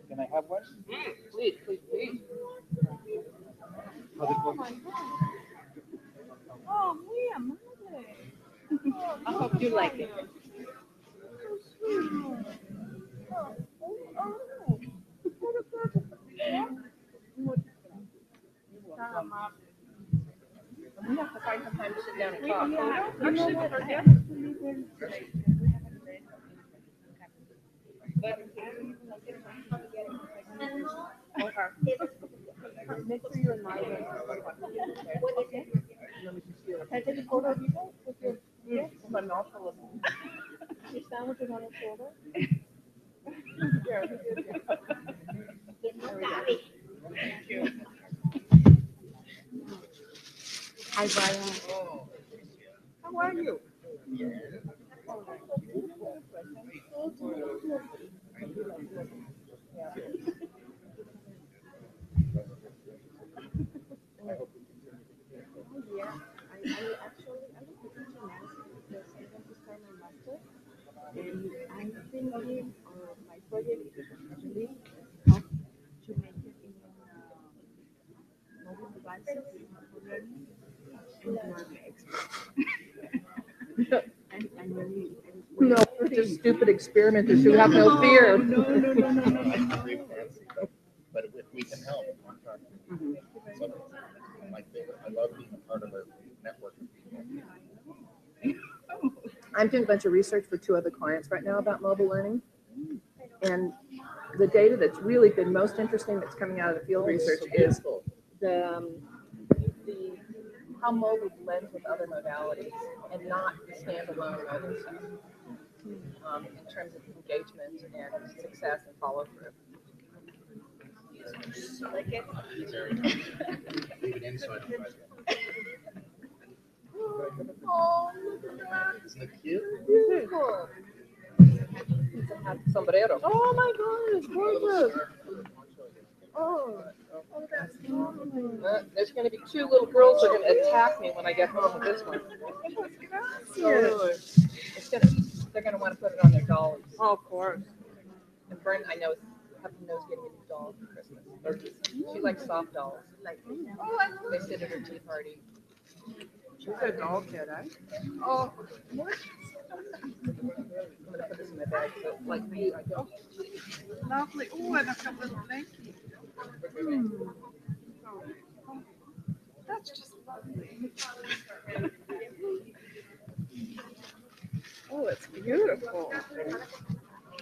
[SPEAKER 7] Can I have one?
[SPEAKER 12] please, please, please.
[SPEAKER 7] Oh
[SPEAKER 12] my God. Oh, muy amable. I hope you like it. So sweet. We have to find some time to sit down and talk. Make sure you're in my way. Okay. Let me just see. Can I take a photo of you guys with your my mouth full of your sandwiches on his shoulder? Thank you. Hi, Brian. How are you? Yeah, I actually I was looking to master because I want to start my master, and I'm thinking my project is actually how to make it in mobile devices for learning, and you are the expert. I'm really
[SPEAKER 13] No, we're just stupid experimenters who have no fear.
[SPEAKER 4] But if we can help, I'm talking. So, my favorite, I love being a part of a network of people.
[SPEAKER 13] I'm doing a bunch of research for 2 other clients right now about mobile learning. And the data that's really been most interesting that's coming out of the field research is the how mobile blends with other modalities and not the standalone mobile stuff in terms of engagement and success and follow through.
[SPEAKER 4] Like it? Even inside of
[SPEAKER 13] Oh, look at that.
[SPEAKER 4] Isn't it cute?
[SPEAKER 13] Beautiful. Sombrero. Oh my God, it's gorgeous. Oh, that's lovely. There's going to be 2 little girls who are going to attack me when I get home with this one. They're going to want to put it on their dolls.
[SPEAKER 12] Oh, of course.
[SPEAKER 13] And Brent, I know, knows getting a new doll for Christmas. She likes soft dolls. They sit at her tea party.
[SPEAKER 12] She's a doll kid, eh?
[SPEAKER 13] Oh, what? I'm going to put this in my bag. So, like you, I don't.
[SPEAKER 12] Lovely. Oh, and I've got a little blankie. That's just lovely. Oh, it's beautiful.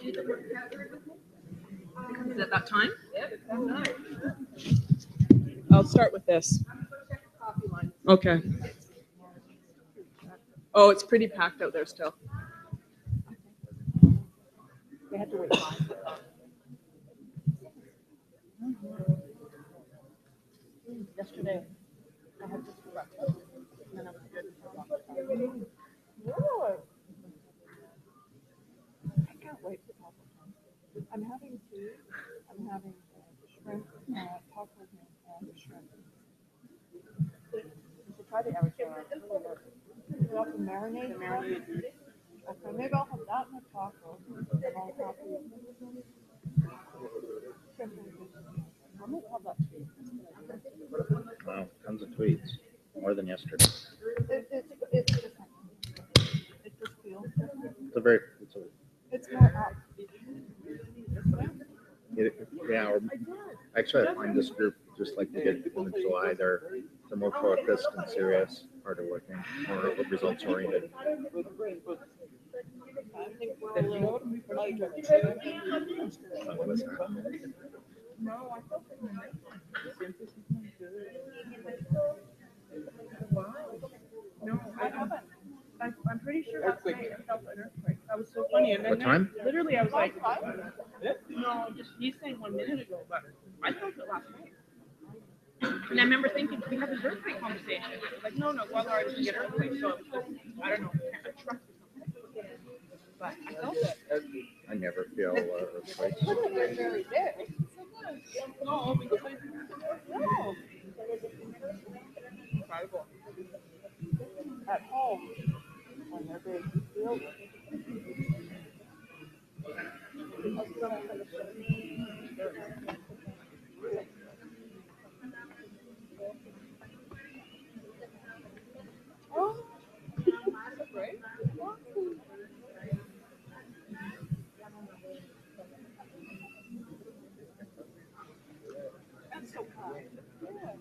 [SPEAKER 12] Is it that time?
[SPEAKER 13] Yep. Oh, nice.
[SPEAKER 12] I'll start with this. Okay. Oh, it's pretty packed out there still. They had to wait. Yesterday, I had just breakfast, and then I was good for lunch. I can't wait for taco time. I'm having tea. I'm having shrimp, tacos, and shrimp. You should try the avocado. You have to marinate. The marinade. Okay, maybe I'll have that in a taco. And I'll have shrimp and fish. I might have that too.
[SPEAKER 1] Wow, tons of tweets, more than yesterday.
[SPEAKER 12] It's different. It just feels different.
[SPEAKER 1] It's
[SPEAKER 12] more up.
[SPEAKER 1] Yeah, actually I find this group just like the good people in July, they're more focused and serious, harder working, more results oriented.
[SPEAKER 12] No, I felt it. Wow. No, I haven't. I'm pretty sure last night I felt an earthquake. That was so funny. And then
[SPEAKER 1] What time?
[SPEAKER 12] Literally, I was like, no, just he's saying 1 minute ago, but I felt it last night. And I remember thinking, we had this earthquake conversation. I was like, no, well, I didn't get earthquake, so it was just, I don't know, a truck or something. But I felt it.
[SPEAKER 1] I never feel earthquakes.
[SPEAKER 12] Very big. No, because no. Incredible. At home, when they're big, you feel it. Oh, that's great. That's so kind. Yeah.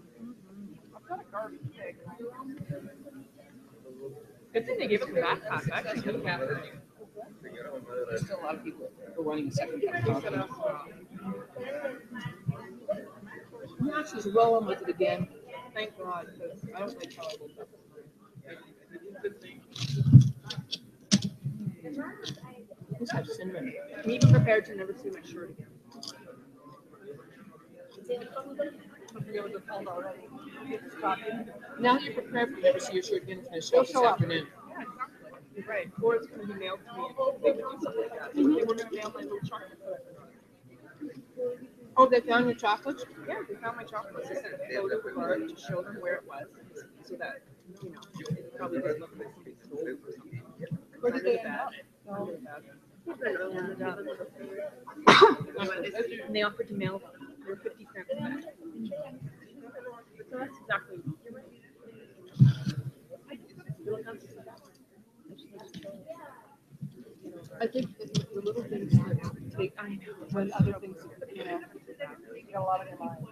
[SPEAKER 12] I've got a garbage bag. Good thing they gave us a backpack. I actually could have had it. There's still a lot of people who are wanting a second cup of coffee. Yeah, she's rolling with it again. Thank God, because I don't like how I woke up. This has cinnamon. I'm even prepared to never see my shirt again. Now you're prepared to never see your shirt again. It's going to show up this afternoon. Yeah, exactly. Right. Or it's going to be mailed to me. They would do something like that. They were going to mail my little chocolate. Oh, they found your chocolates? Yeah, they found my chocolates. They sent a photo card to show them where it was, so that, you know, it probably didn't look like somebody stole it or something. Where did they end up? And they offered to mail them. They were 50 cents back. So that's exactly. I think it's the little things that take, I know, when other things, you know, you get a lot of your mind.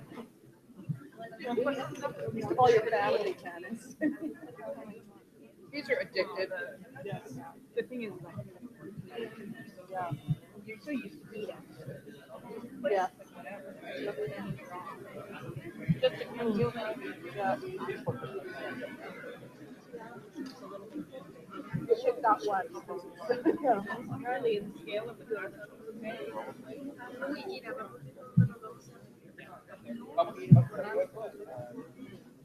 [SPEAKER 12] Least of all your family, Janice. These are addictive. Yes. The thing is, like, yeah, you're so used to eating. Yeah. Just to consume it. Yeah. You should not one. Yeah. Apparently, in the scale of the class.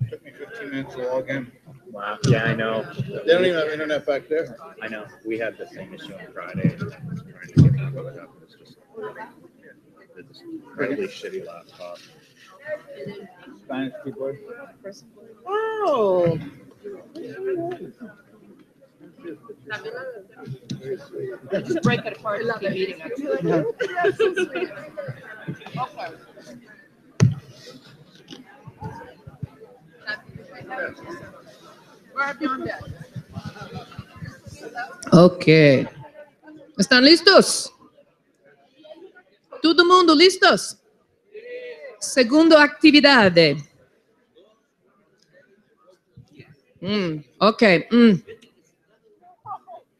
[SPEAKER 7] Took me 15 minutes to log in.
[SPEAKER 1] Wow. Yeah, I know.
[SPEAKER 7] They don't even have internet back there.
[SPEAKER 1] I know. We had the same issue on Friday. Trying to get that hooked up. It's just it's incredibly shitty laptop.
[SPEAKER 7] Spanish keyboard.
[SPEAKER 12] Oh. Just break it apart and keep eating it. Okay. Ok. ¿Están listos? ¿Todo mundo listos? Segunda actividad. Ok.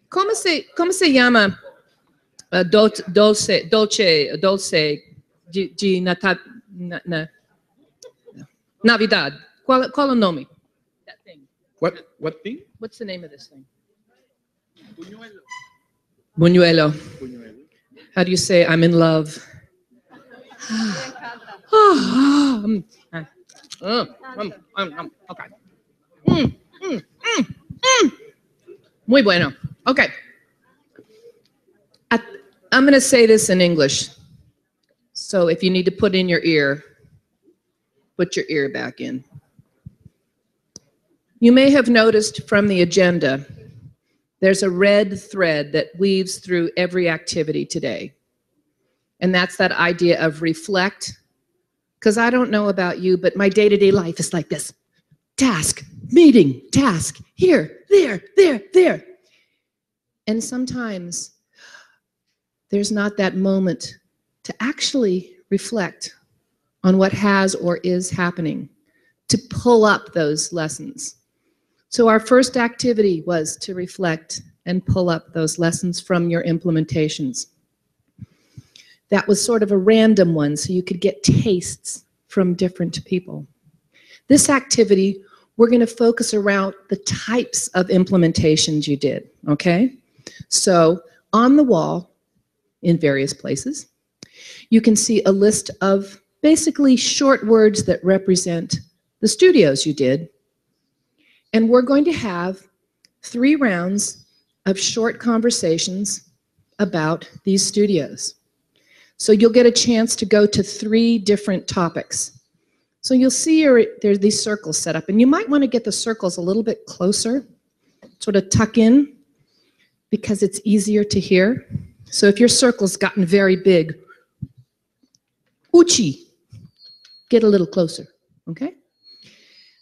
[SPEAKER 12] ¿Cómo se llama dolce de Navidad? ¿Cuál el nombre? That thing.
[SPEAKER 8] What thing?
[SPEAKER 12] What's the name of this thing? Buñuelo. How do you say I'm in love? Okay. Muy bueno. Okay. I'm going to say this in English. So if you need to put in your ear, put your ear back in. You may have noticed from the agenda, there's a red thread that weaves through every activity today. And that's that idea of reflect. Because I don't know about you, but my day-to-day life is like this. Task, meeting, task, here, there. And sometimes there's not that moment to actually reflect on what has or is happening, to pull up those lessons. So our first activity was to reflect and pull up those lessons from your implementations. That was sort of a random one, so you could get tastes from different people. This activity, we're going to focus around the types of implementations you did, okay? So on the wall, in various places, you can see a list of basically short words that represent the studios you did. And we're going to have 3 rounds of short conversations about these studios. So you'll get a chance to go to 3 different topics. So you'll see there's these circles set up, and you might want to get the circles a little bit closer, sort of tuck in, because it's easier to hear. So if your circle's gotten very big, Uchi, get a little closer, okay?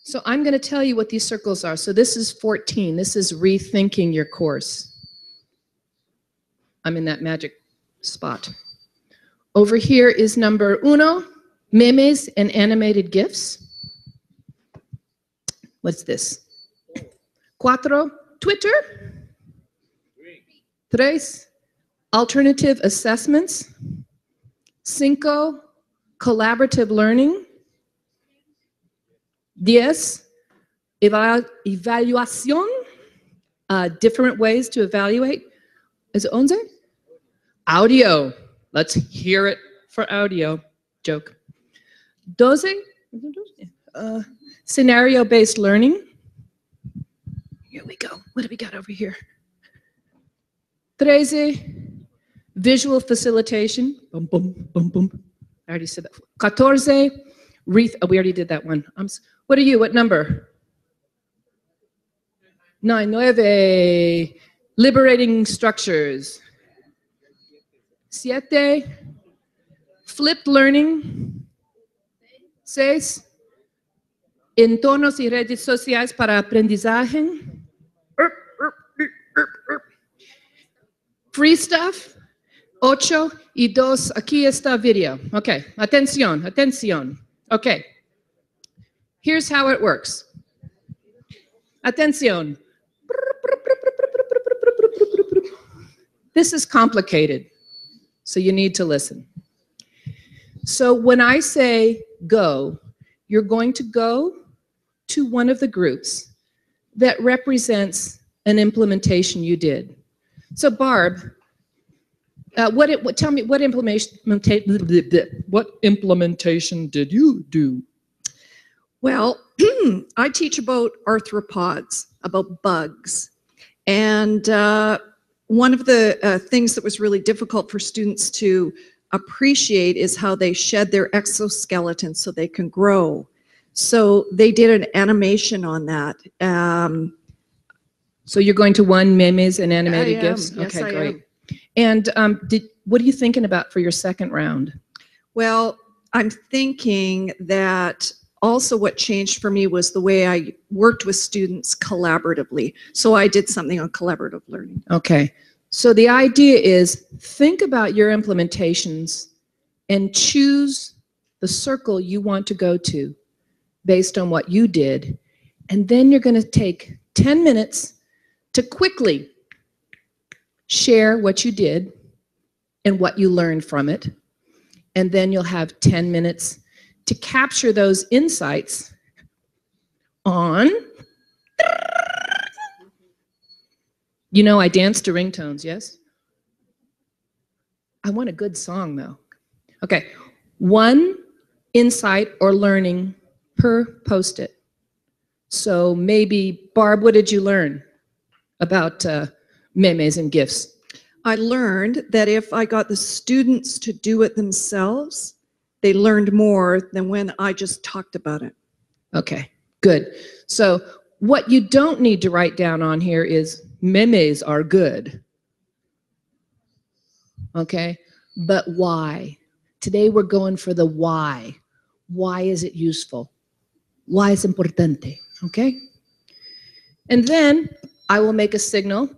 [SPEAKER 12] So I'm going to tell you what these circles are. So this is 14. This is rethinking your course. I'm in that magic spot. Over here is number 1, memes and animated GIFs. What's this? 4, Twitter. 3,
[SPEAKER 9] alternative assessments. 5, collaborative learning. 10, evaluación, different ways to evaluate. Is it 11? Audio. Let's hear it for audio. Joke. 12, scenario-based learning. Here we go. What do we got over here? 13, visual facilitation. Boom, boom, boom, boom. I already said that. 14, we already did that one. What are you? What number? 9, liberating structures. 7, flipped learning. 6, entornos y redes sociales para aprendizaje. Free stuff. 8 y 2, aquí está video. Okay, atención, atención. Okay, here's how it works. Atención. This is complicated, so you need to listen. So when I say go, you're going to go to one of the groups that represents an implementation you did. So Barb, tell me what implementation did you do?
[SPEAKER 5] Well, I teach about arthropods, about bugs. And one of the things that was really difficult for students to appreciate is how they shed their exoskeleton so they can grow. So they did an animation on that.
[SPEAKER 9] So you're going to one memes and animated GIFs?
[SPEAKER 5] Yes,
[SPEAKER 9] okay,
[SPEAKER 5] I
[SPEAKER 9] great.
[SPEAKER 5] am.
[SPEAKER 9] And what are you thinking about for your second round?
[SPEAKER 5] Well, I'm thinking that also what changed for me was the way I worked with students collaboratively. So I did something on collaborative learning.
[SPEAKER 9] Okay. So the idea is think about your implementations and choose the circle you want to go to based on what you did. And then you're going to take 10 minutes to quickly share what you did and what you learned from it. And then you'll have 10 minutes to capture those insights on, you know, I dance to ringtones, yes? I want a good song though. Okay, 1 insight or learning per post-it. So maybe, Barb, what did you learn about memes and GIFs?
[SPEAKER 5] I learned that if I got the students to do it themselves, they learned more than when I just talked about it.
[SPEAKER 9] Okay, good. So what you don't need to write down on here is memes are good. Okay, but why? Today we're going for the why. Why is it useful? Why is importante? Okay? And then I will make a signal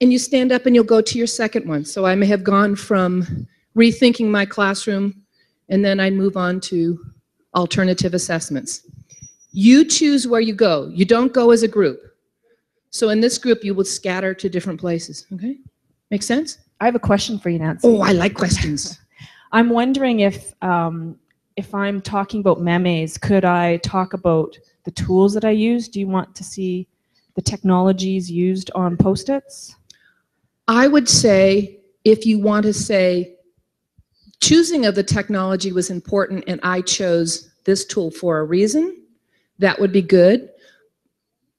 [SPEAKER 9] and you stand up and you'll go to your second one. So I may have gone from rethinking my classroom and then I move on to alternative assessments. You choose where you go. You don't go as a group. So in this group, you will scatter to different places, okay? Make sense?
[SPEAKER 2] I have a question for you, Nancy.
[SPEAKER 9] Oh, I like questions.
[SPEAKER 2] I'm wondering if I'm talking about memes, could I talk about the tools that I use? Do you want to see the technologies used on Post-its?
[SPEAKER 9] I would say, if you want to say, choosing of the technology was important and I chose this tool for a reason, that would be good.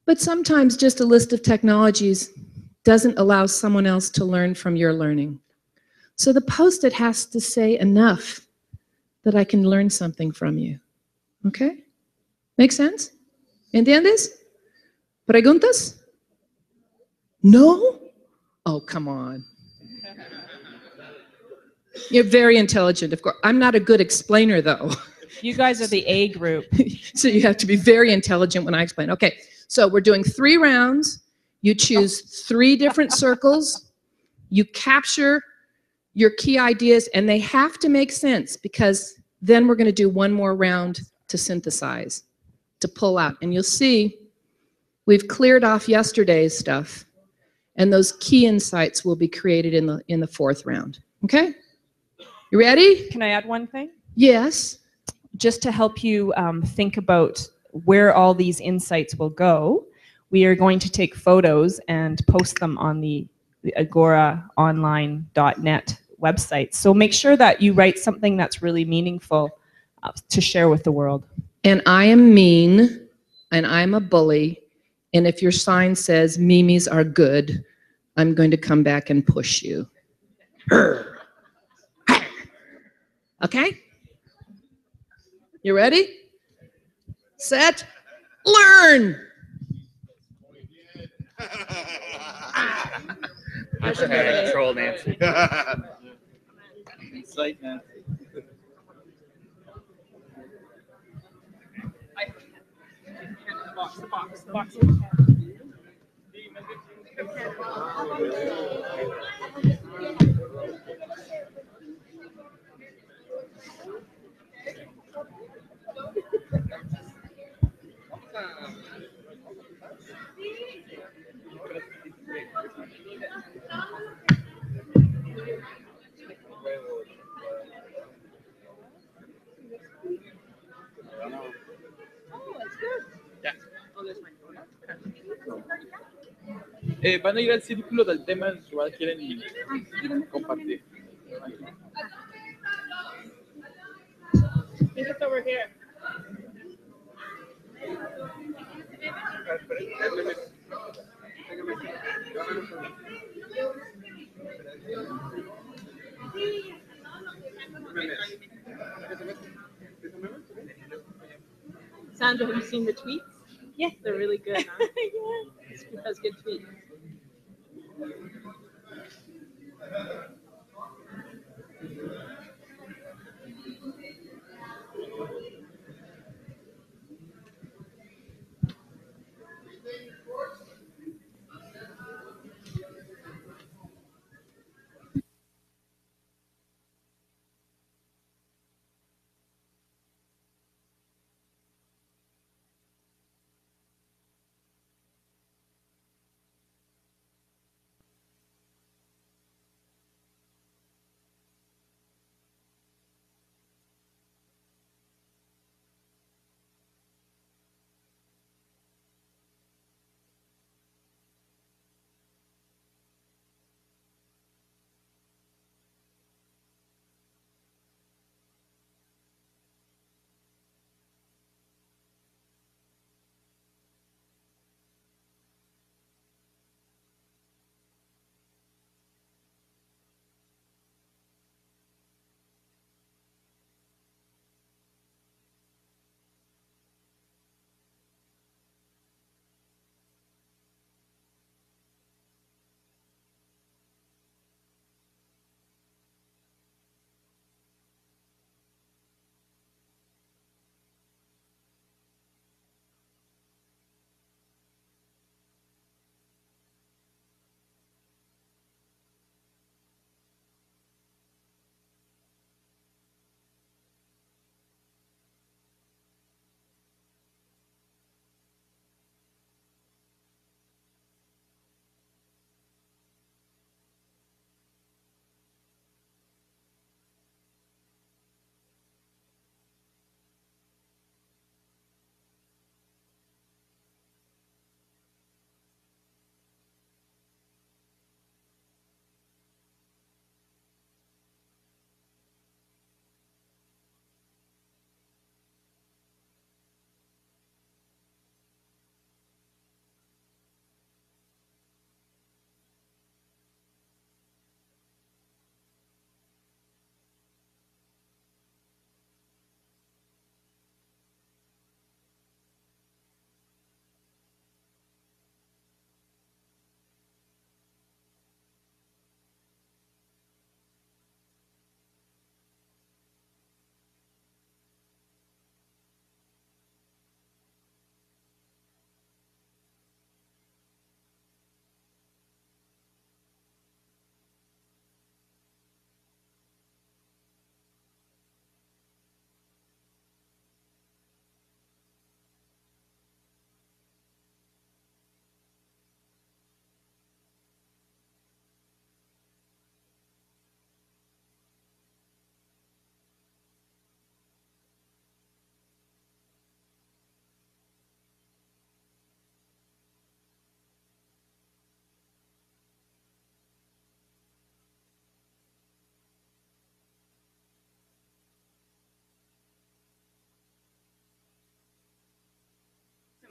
[SPEAKER 9] But sometimes just a list of technologies doesn't allow someone else to learn from your learning. So the Post-it has to say enough that I can learn something from you. Okay? Make sense? ¿Entiendes? ¿Preguntas? No? Oh, come on. You're very intelligent, of course. I'm not a good explainer, though.
[SPEAKER 2] You guys are the A group.
[SPEAKER 9] So you have to be very intelligent when I explain. Okay, so we're doing 3 rounds. You choose 3 different circles. You capture your key ideas, and they have to make sense, because then we're going to do one more round to synthesize, to pull out. And you'll see we've cleared off yesterday's stuff, And those key insights will be created in the fourth round. Okay? You ready?
[SPEAKER 2] Can I add one thing?
[SPEAKER 9] Yes.
[SPEAKER 2] Just to help you think about where all these insights will go, we are going to take photos and post them on the agoraonline.net website. So make sure that you write something that's really meaningful to share with the world.
[SPEAKER 9] And I am mean, and I'm a bully, and if your sign says Mimis are good, I'm going to come back and push you. Okay? You ready? Set, learn!
[SPEAKER 1] Hashtag troll Nancy.
[SPEAKER 7] Insight, Nancy.
[SPEAKER 8] Van a ir al círculo del tema, igual quieren compartir.
[SPEAKER 12] It's over here. Sandra, have you seen the tweets? Yes. They're really good, huh? Yes. That's good tweets.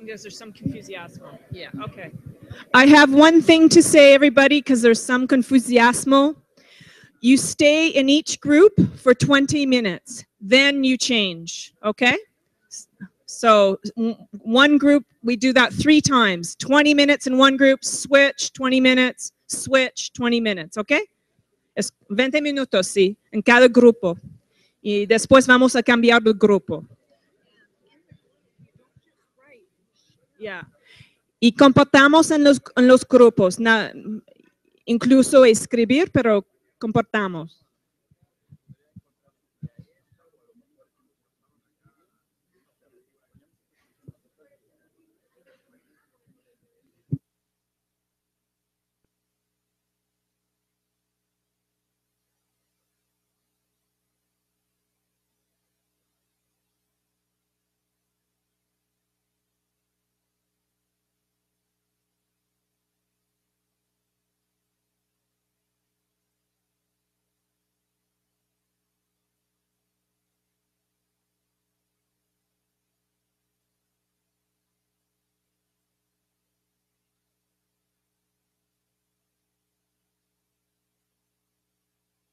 [SPEAKER 2] Because there's some confusiasmo.
[SPEAKER 12] Yeah.
[SPEAKER 2] Okay. I have one thing to say, everybody, because there's some confusiasmo. You stay in each group for 20 minutes. Then you change, okay? So one group, we do that 3 times. 20 minutes in one group, switch, 20 minutes, switch, 20 minutes, okay? Es 20 minutos, sí, en cada grupo. Y después vamos a cambiar de grupo. Yeah. Y comportamos en los grupos, incluso escribir, pero comportamos.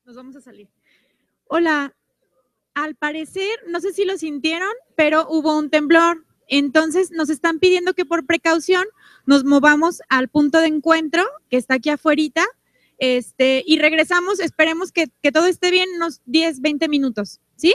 [SPEAKER 3] Nos vamos a salir. Hola, al parecer, no sé si lo sintieron, pero hubo un temblor. Entonces nos están pidiendo que por precaución nos movamos al punto de encuentro que está aquí afuerita, y regresamos, esperemos que todo esté bien unos 10, 20 minutos, ¿sí?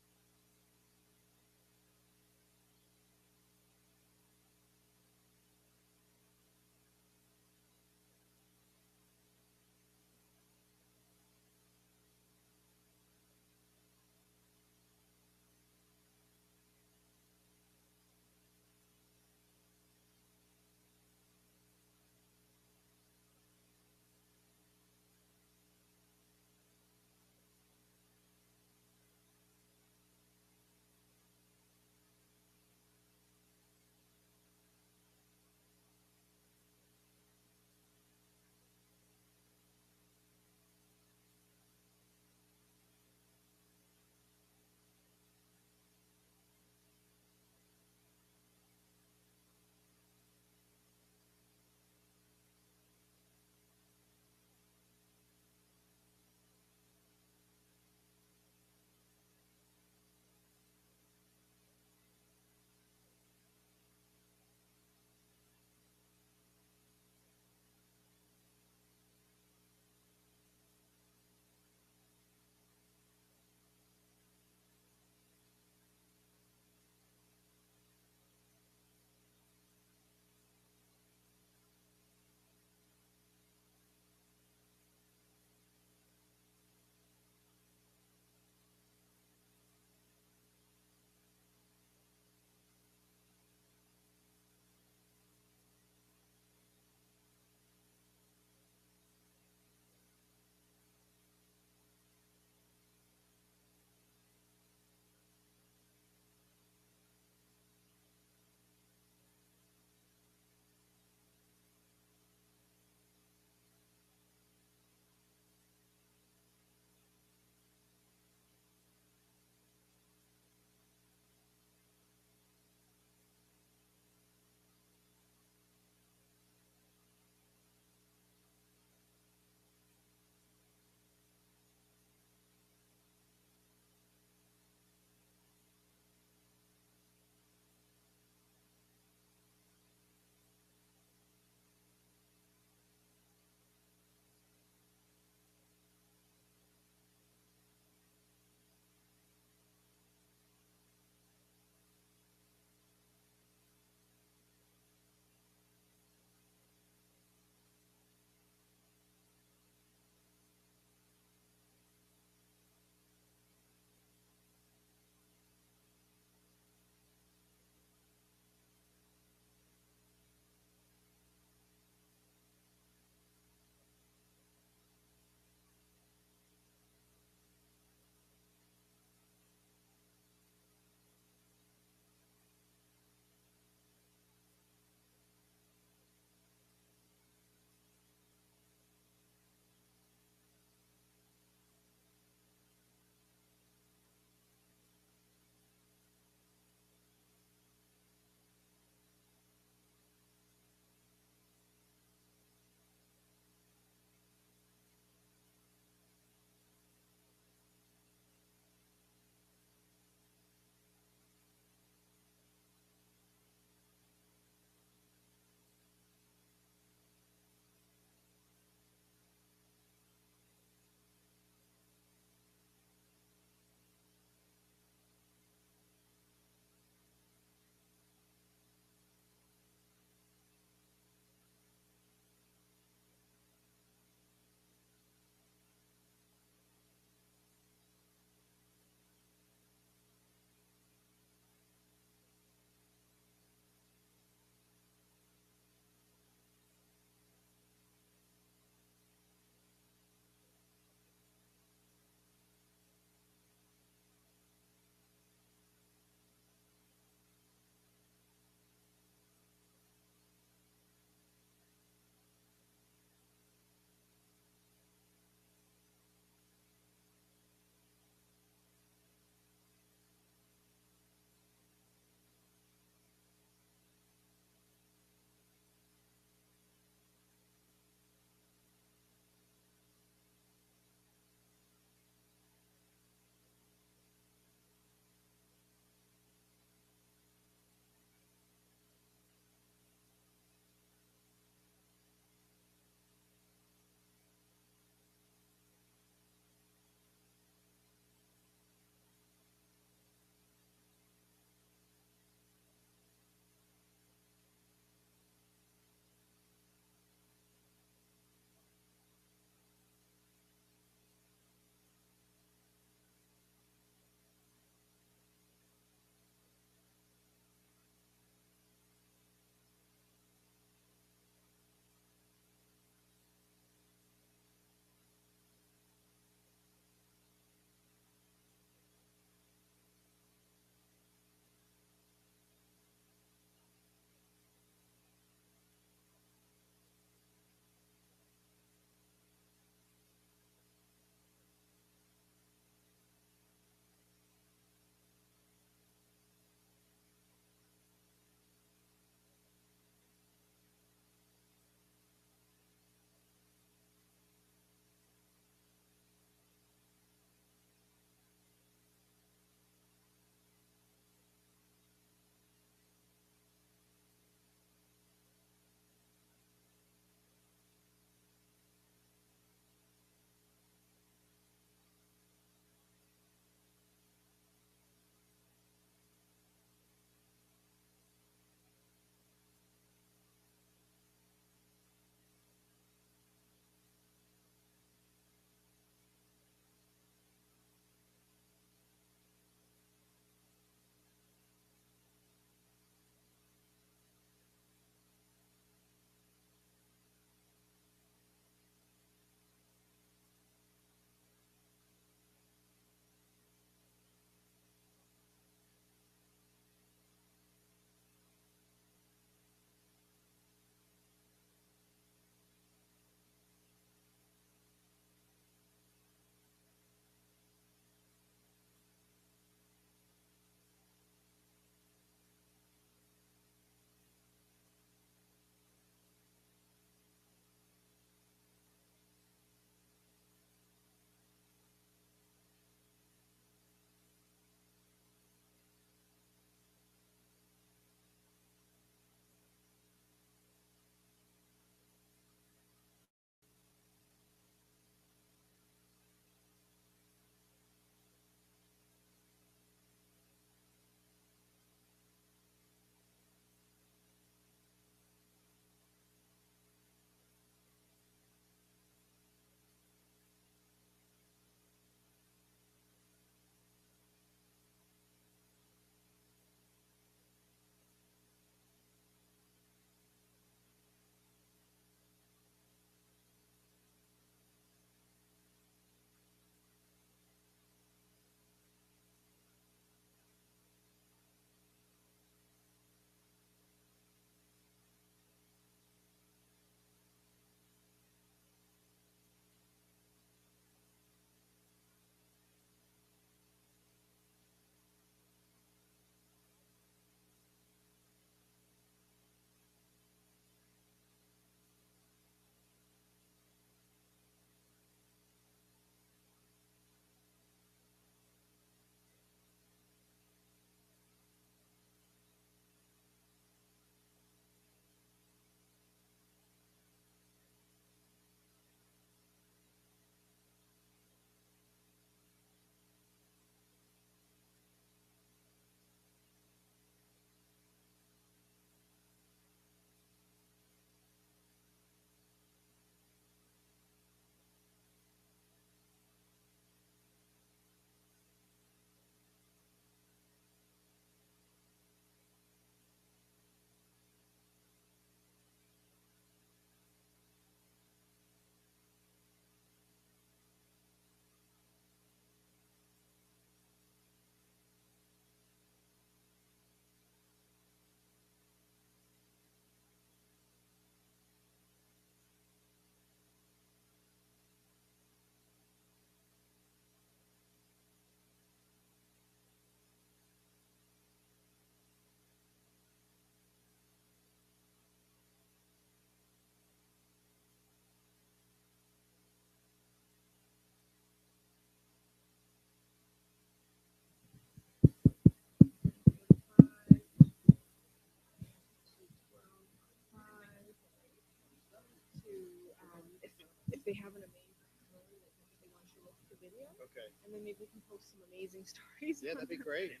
[SPEAKER 12] they have an amazing story that they want you to look at the video.
[SPEAKER 4] Okay.
[SPEAKER 12] And then maybe we can post some amazing stories.
[SPEAKER 4] Yeah, that'd be great.
[SPEAKER 12] It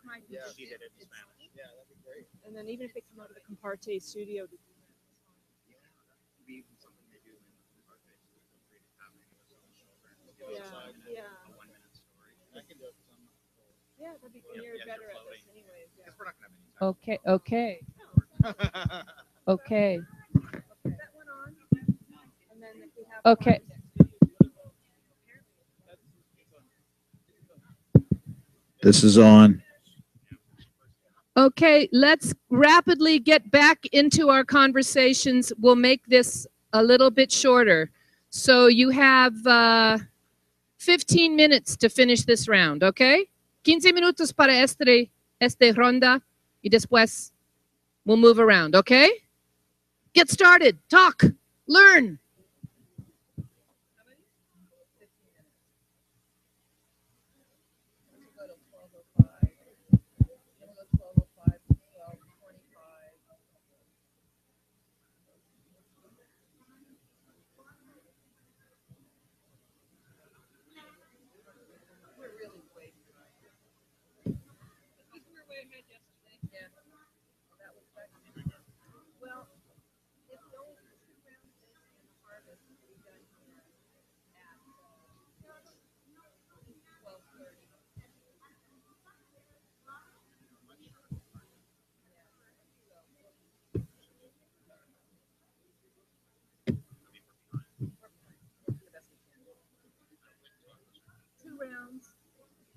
[SPEAKER 12] might be.
[SPEAKER 4] Yeah.
[SPEAKER 12] She did it in
[SPEAKER 4] Spanish. Yeah, that'd be great.
[SPEAKER 12] And then even if they come out of the Comparte studio to do that.
[SPEAKER 1] Be even something they do in the park, they feel free to have any of us on the shoulder.
[SPEAKER 12] Yeah.
[SPEAKER 1] A 1 minute story.
[SPEAKER 4] I can do it.
[SPEAKER 12] Yeah, that'd be good. You're better at this anyways. Yeah.
[SPEAKER 1] Because we're not gonna have any time.
[SPEAKER 9] Okay, okay, okay,
[SPEAKER 12] That went on. And then if we have
[SPEAKER 9] okay.
[SPEAKER 7] This is on.
[SPEAKER 9] Okay, let's rapidly get back into our conversations. We'll make this a little bit shorter. So you have 15 minutes to finish this round, okay? 15 minutos para este ronda y después we'll move around, okay? Get started, talk, learn.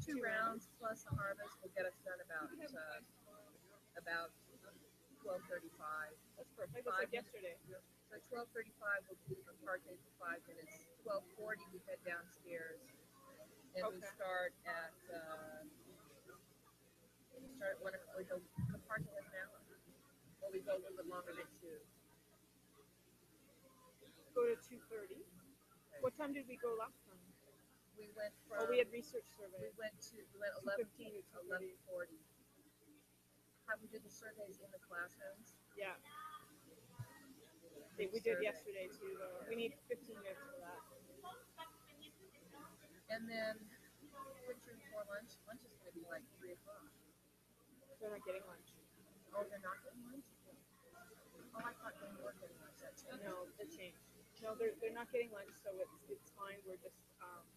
[SPEAKER 13] Two rounds plus the harvest will get us done about 12:35.
[SPEAKER 12] That's perfect. That's like yesterday.
[SPEAKER 13] So 12:35 we'll do the party for 5 minutes. 12:40 we head downstairs, and we start at 1 o'clock. We go the party like an hour, or we go a little bit longer than 2.
[SPEAKER 12] Go to 2:30. What time did we go last time?
[SPEAKER 13] We went from.
[SPEAKER 12] We had research survey.
[SPEAKER 13] We went 11:40. Have we did the surveys in the classrooms?
[SPEAKER 12] Yeah. We did yesterday too, though. We need 15 minutes for that.
[SPEAKER 13] And then picture before lunch. Lunch is going to be like 3 o'clock.
[SPEAKER 12] They're not getting lunch.
[SPEAKER 13] Oh, they're not getting lunch? Oh, I thought they were getting lunch. That changed.
[SPEAKER 12] No, it changed. No, they're not getting lunch, so it's fine. We're just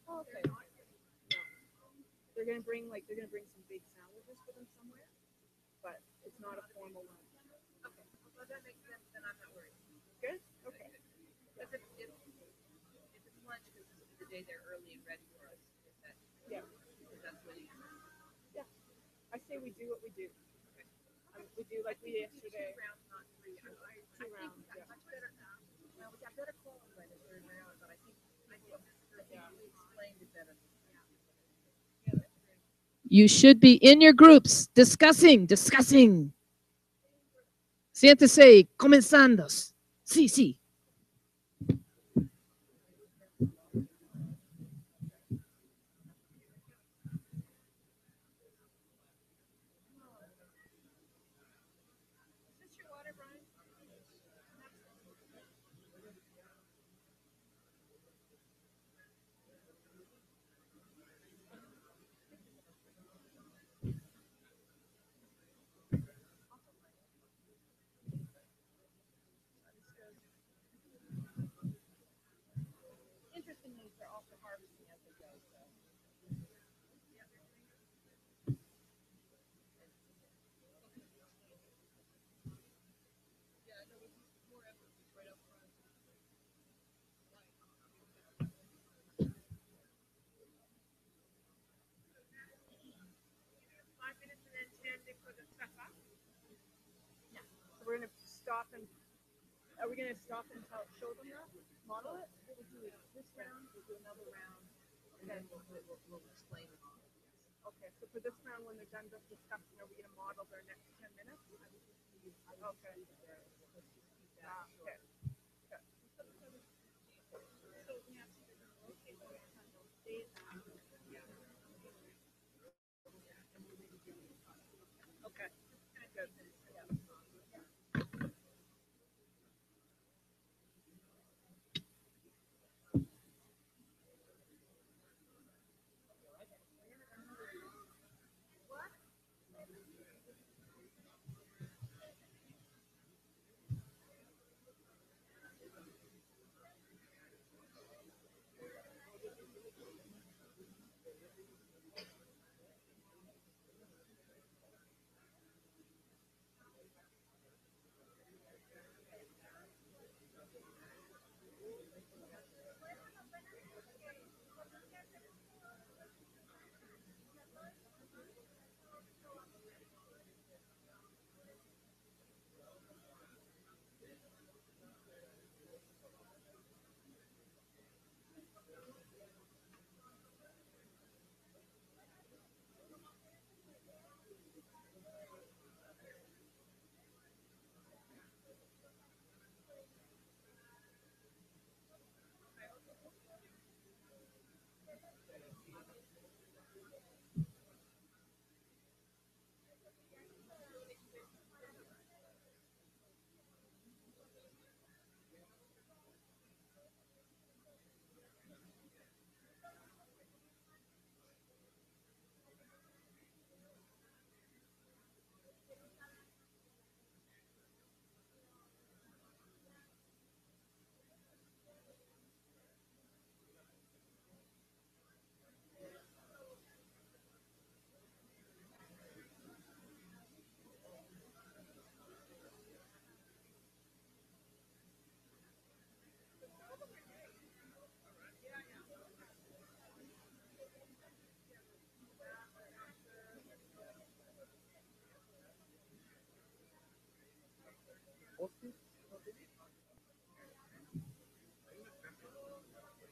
[SPEAKER 13] okay.
[SPEAKER 12] No. They're gonna bring some big sandwiches for them somewhere, but it's not a formal lunch.
[SPEAKER 13] Okay. Well, that makes sense. Then I'm not worried.
[SPEAKER 12] Good. Okay.
[SPEAKER 13] Because if it's lunch, because this is the day they're early and ready for us.
[SPEAKER 12] Yeah.
[SPEAKER 13] Because that's really.
[SPEAKER 12] Yeah. I say we do what we do. Okay. We do like we did yesterday.
[SPEAKER 13] 2 rounds, not 3.
[SPEAKER 12] 2 rounds. Yeah.
[SPEAKER 13] Much better. Well, we got better quality by the 3rd round, but I think we explained it better.
[SPEAKER 9] You should be in your groups discussing. Siéntese, comenzando. Sí.
[SPEAKER 13] Interestingly, they're also harvesting as they go. So. Yeah, I know we need more emphasis right up front.
[SPEAKER 12] 5 minutes and then 10 they put the stuff up. Yeah. So we're gonna stop and. Are we gonna stop and show them that? Model it?
[SPEAKER 13] We'll do this round. We'll do another round, and then we'll explain it.
[SPEAKER 12] Okay. So for this round, when they're done discussing, are we gonna model their next 10 minutes? Okay. Okay. Okay. Good.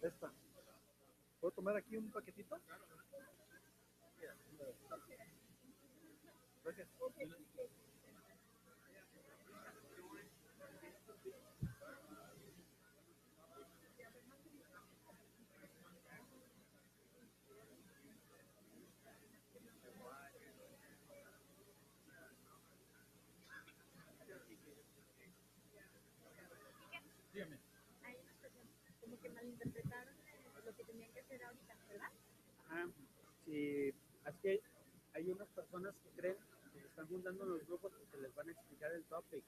[SPEAKER 11] Esta. ¿Puedo tomar aquí un paquetito? Gracias. Dígame.
[SPEAKER 10] Como que malinterpretaron lo que tenían que hacer ahorita, ¿verdad?
[SPEAKER 11] Ajá. Sí, es que hay unas personas que creen que se están juntando en los grupos porque les van a explicar el topic.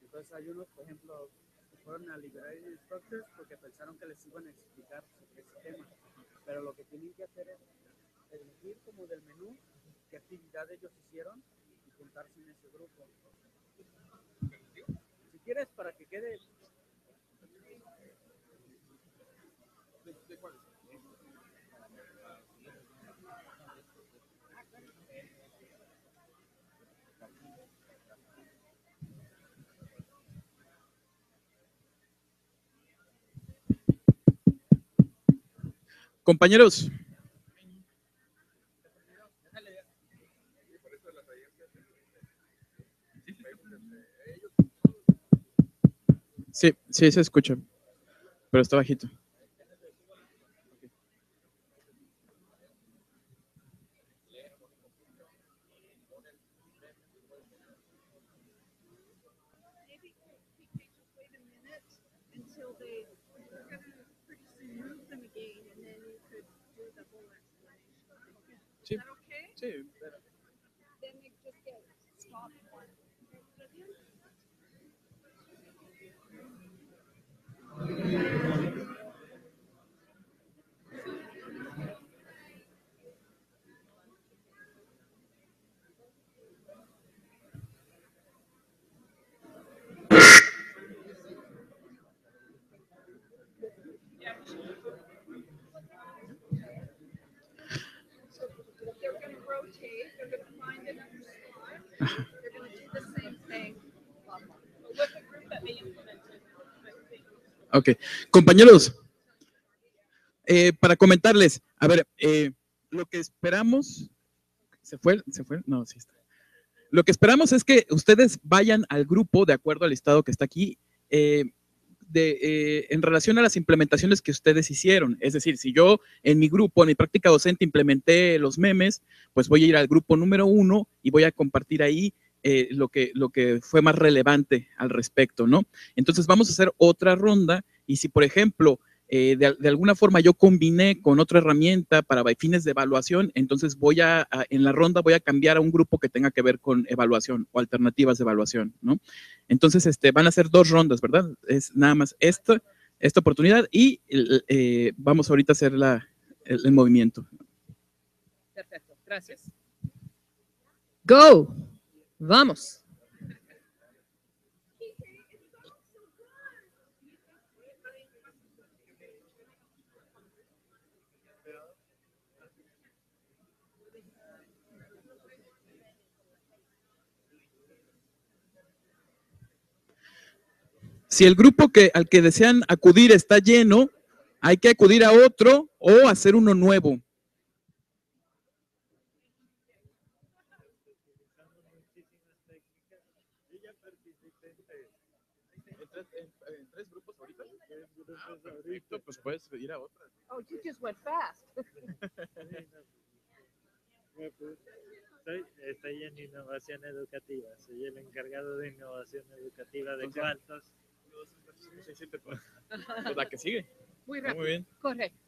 [SPEAKER 11] Entonces hay unos, por ejemplo, que fueron a Liberation Instructors porque pensaron que les iban a explicar sobre ese tema. Pero lo que tienen que hacer es elegir como del menú qué actividad ellos hicieron y juntarse en ese grupo. Si quieres, para que quede... ¿De cuál?
[SPEAKER 8] Compañeros, sí, sí se escucha, pero está bajito.
[SPEAKER 10] Until they were going to pretty soon move them again, and then you could do the whole explanation.
[SPEAKER 8] Sí.
[SPEAKER 10] Is that okay?
[SPEAKER 8] Sí.
[SPEAKER 10] Then they just get stopped one. They're going to rotate. They're going to find another slot. They're going to do the same thing. With the group that they implemented.
[SPEAKER 8] Ok, compañeros, para comentarles, a ver, lo que esperamos, ¿se fue? No, sí está. Lo que esperamos es que ustedes vayan al grupo de acuerdo al listado que está aquí, en relación a las implementaciones que ustedes hicieron. Es decir, si yo en mi grupo, en mi práctica docente, implementé los memes, pues voy a ir al grupo número 1 y voy a compartir ahí lo que fue más relevante al respecto, ¿no? Entonces vamos a hacer otra ronda y si, por ejemplo, de alguna forma yo combiné con otra herramienta para fines de evaluación, entonces en la ronda voy a cambiar a un grupo que tenga que ver con evaluación o alternativas de evaluación, ¿no? Entonces van a ser 2 rondas, ¿verdad? Es nada más esta oportunidad y vamos ahorita a hacer el movimiento.
[SPEAKER 9] Perfecto, gracias. Go, vamos.
[SPEAKER 8] Si el grupo al que desean acudir está lleno, hay que acudir a otro o hacer uno nuevo. ¿En 3 grupos ahorita? Perfecto, pues puedes ir a otra.
[SPEAKER 9] Oh, you just went fast.
[SPEAKER 14] Estoy en innovación educativa, soy el encargado de innovación educativa de cuántos.
[SPEAKER 8] Pues la que sigue.
[SPEAKER 9] Muy rápido.
[SPEAKER 8] Muy bien.
[SPEAKER 9] Correcto.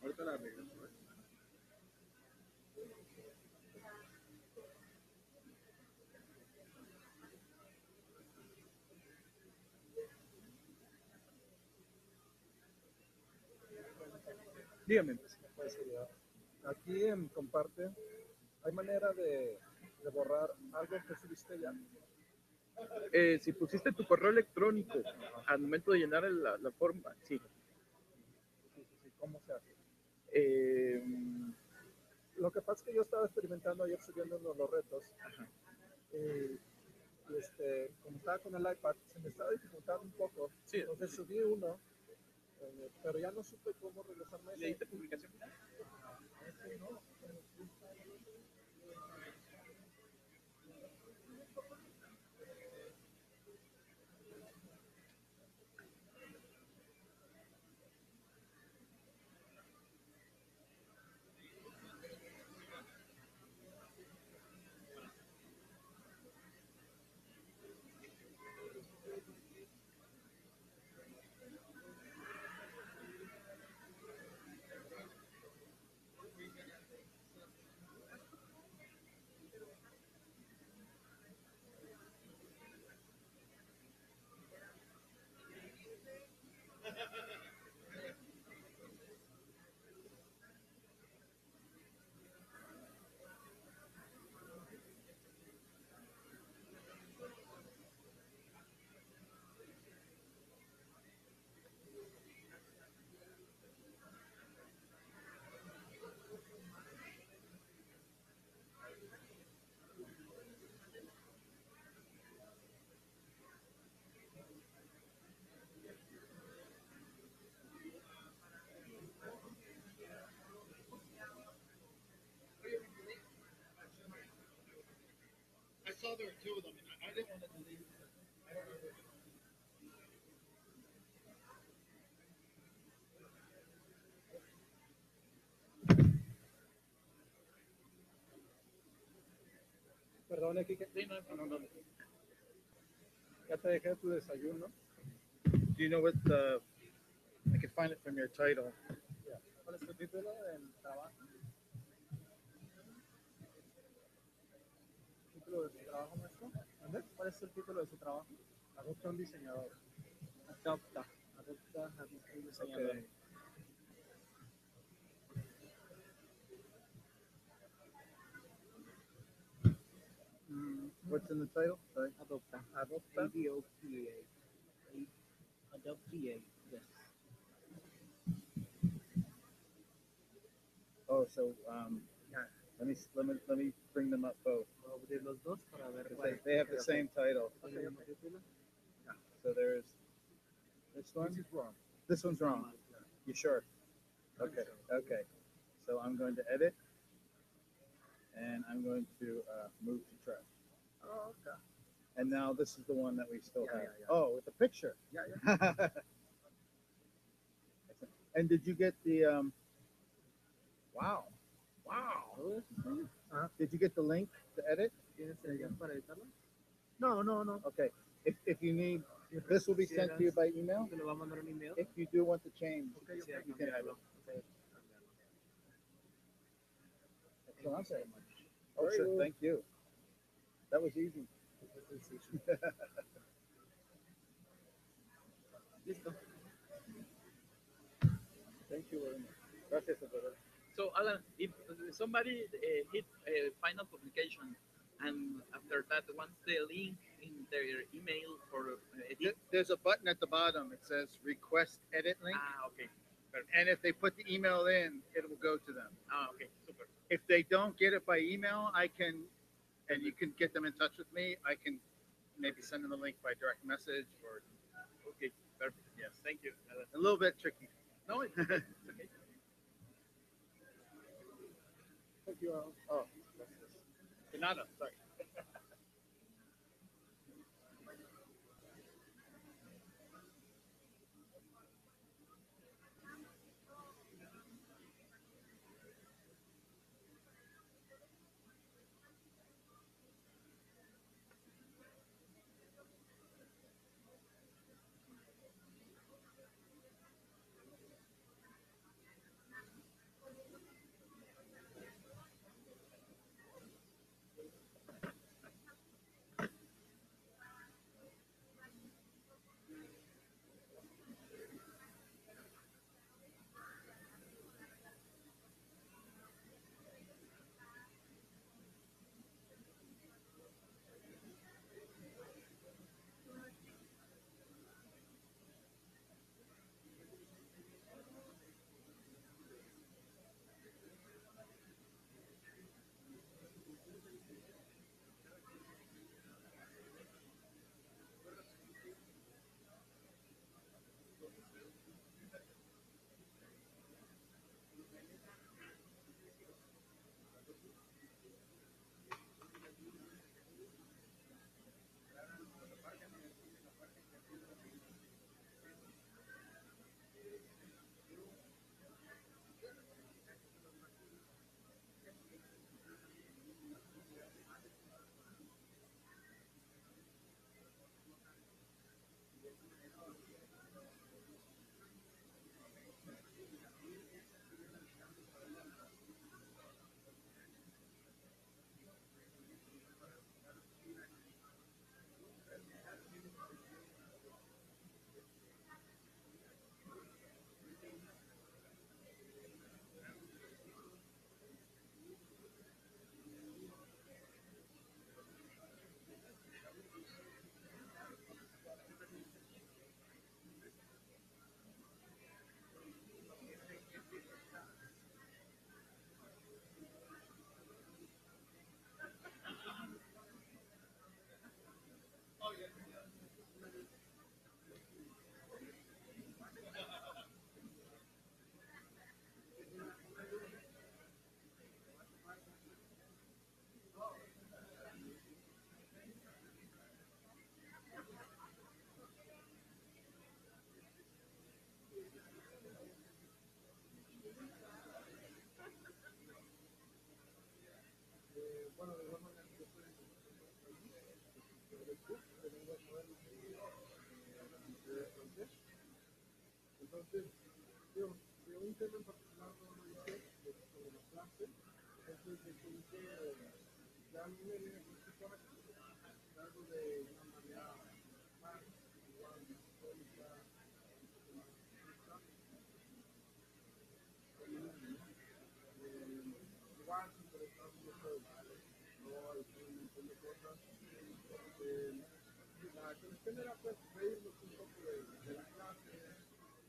[SPEAKER 1] Ahorita la regreso.
[SPEAKER 15] Dígame, pues, ¿me puedes ayudar? Aquí en Comparte, ¿hay manera de borrar algo que subiste ya?
[SPEAKER 8] Si pusiste tu correo electrónico al momento de llenar la forma, sí.
[SPEAKER 15] Sí, ¿cómo se hace?
[SPEAKER 8] Eh,
[SPEAKER 15] Lo que pasa es que yo estaba experimentando ayer subiendo los retos. Como estaba con el iPad, se me estaba dificultando un poco.
[SPEAKER 8] Sí.
[SPEAKER 15] Entonces subí uno, pero ya no supe cómo regresarme a ese.
[SPEAKER 8] ¿Le diste publicación final?
[SPEAKER 15] Ese no.
[SPEAKER 7] I saw there were two of them. I didn't want to delete it. I don't know.
[SPEAKER 15] Perdón, Kike.
[SPEAKER 8] Sí, no.
[SPEAKER 15] Ya te dejé tu desayuno.
[SPEAKER 1] Do you know what the? I can find it from your title.
[SPEAKER 15] Ya. ¿Cuál es tu título del trabajo? ¿Título de su trabajo, maestro? ¿Cuál es el título de su trabajo? Adopta un diseñador. Adopta a un diseñador.
[SPEAKER 1] Okay. What's in the title? Sorry.
[SPEAKER 11] Adopta.
[SPEAKER 15] Adopta.
[SPEAKER 11] ADOPTA. Adopta, yes.
[SPEAKER 1] Oh, so let me bring them up both.
[SPEAKER 11] Voy a abrir los dos para ver
[SPEAKER 1] Because they have the same title.
[SPEAKER 11] Okay.
[SPEAKER 1] So there's this one.
[SPEAKER 15] This is wrong.
[SPEAKER 1] This one's wrong. You sure? Okay. Okay. So I'm going to edit, and I'm going to move to trash.
[SPEAKER 15] Oh, okay.
[SPEAKER 1] And now this is the one that we still have.
[SPEAKER 15] Yeah.
[SPEAKER 1] Oh, with the picture.
[SPEAKER 15] Yeah.
[SPEAKER 1] And did you get the? Wow. Wow.
[SPEAKER 11] ¿Todo eso es tuyo?
[SPEAKER 1] Did you get the link to edit?
[SPEAKER 11] ¿Tienes el link para editarlo?
[SPEAKER 1] No. Okay. If you need, this will be sent to you by email.
[SPEAKER 11] ¿Te lo va a mandar un email?
[SPEAKER 1] If you do want to change,
[SPEAKER 11] Quisiera
[SPEAKER 1] you can have
[SPEAKER 11] cambiarlo.
[SPEAKER 1] it.
[SPEAKER 11] Thank you so much.
[SPEAKER 1] Oh, sure. Thank you. That was easy.
[SPEAKER 11] Listo.
[SPEAKER 1] Thank you very much. Gracias, Alberto.
[SPEAKER 12] So, Alan, if somebody hit final publication and after that wants the link in their email for edit.
[SPEAKER 1] There's a button at the bottom. It says request edit link.
[SPEAKER 12] Okay.
[SPEAKER 1] And if they put the email in, it will go to them.
[SPEAKER 12] Okay, super.
[SPEAKER 1] If they don't get it by email, I can, and you can get them in touch with me. I can maybe send them the link by direct message or.
[SPEAKER 12] Okay, perfect. Yes, thank you.
[SPEAKER 1] A little bit tricky.
[SPEAKER 12] No, it's okay.
[SPEAKER 1] Thank you all. Oh, de nada. Sorry.
[SPEAKER 15] Entonces, de un tema en particular no lo hice sobre la clase, entonces de que hice, ya a mí me viene algo de una manera más, igual, histórica, igual, interesado mucho, no, hay un montón de cosas. La cuestión era pues reírnos un poco de la clase,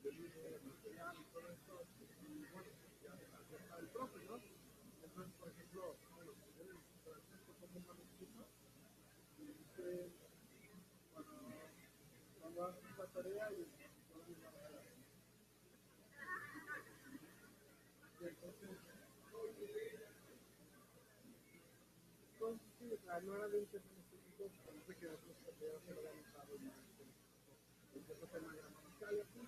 [SPEAKER 15] del material y todo esto, y bueno, ya está el profe, ¿no? Entonces, por ejemplo, bueno, Francisco como un manuscrito, y dice, cuando haces la tarea y entonces, sí, o sea, no era de un tema específico, parece que otros tareas se organizaron en ese tema gramatical y así,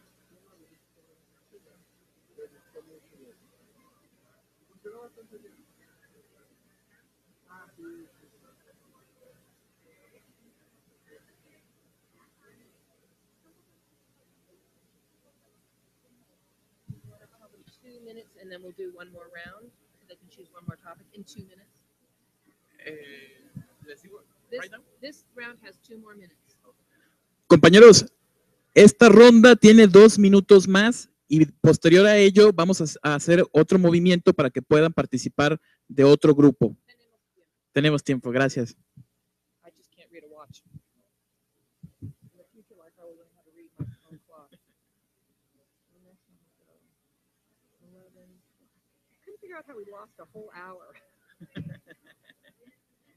[SPEAKER 15] funcionó bastante bien. Ah, sí.
[SPEAKER 9] 2 minutes, and then we'll do one more round. They can choose one more topic in 2 minutes.
[SPEAKER 8] Les digo,
[SPEAKER 9] This round has 2 more minutes.
[SPEAKER 8] compañeros, esta ronda tiene 2 minutos más y posterior a ello vamos a hacer otro movimiento para que puedan participar de otro grupo. Tenemos tiempo, gracias.
[SPEAKER 9] I just can't read a watch. In the future, like I will learn how to read my own clock. The next one will go 11. I couldn't figure out how we lost a whole hour.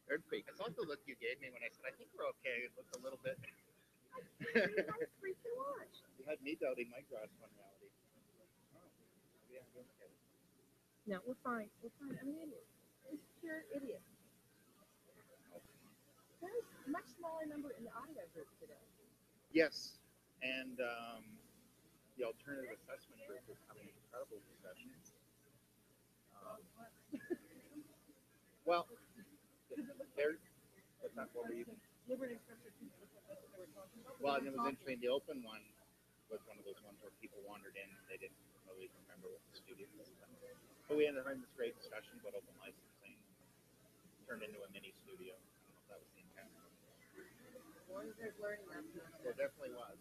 [SPEAKER 4] Earthquake. I thought the look you gave me when I said, I think we're okay. It looked a little bit. You had me doubting my grasp on reality. Yeah, okay.
[SPEAKER 9] No, we're fine. We're fine. I'm an idiot. I'm a pure idiot. There's a much smaller number in the audio group today.
[SPEAKER 4] Yes, and the alternative assessment group is having incredible discussions. Well, what's that? What were you? Well, and it was interesting. The open one was one of those ones where people wandered in and they didn't really remember what the studio was about. But we ended up having this great discussion about open licensing. Turned into a mini studio. I don't know if that was the intent.
[SPEAKER 9] As long as there's learning, that's good.
[SPEAKER 4] There definitely was.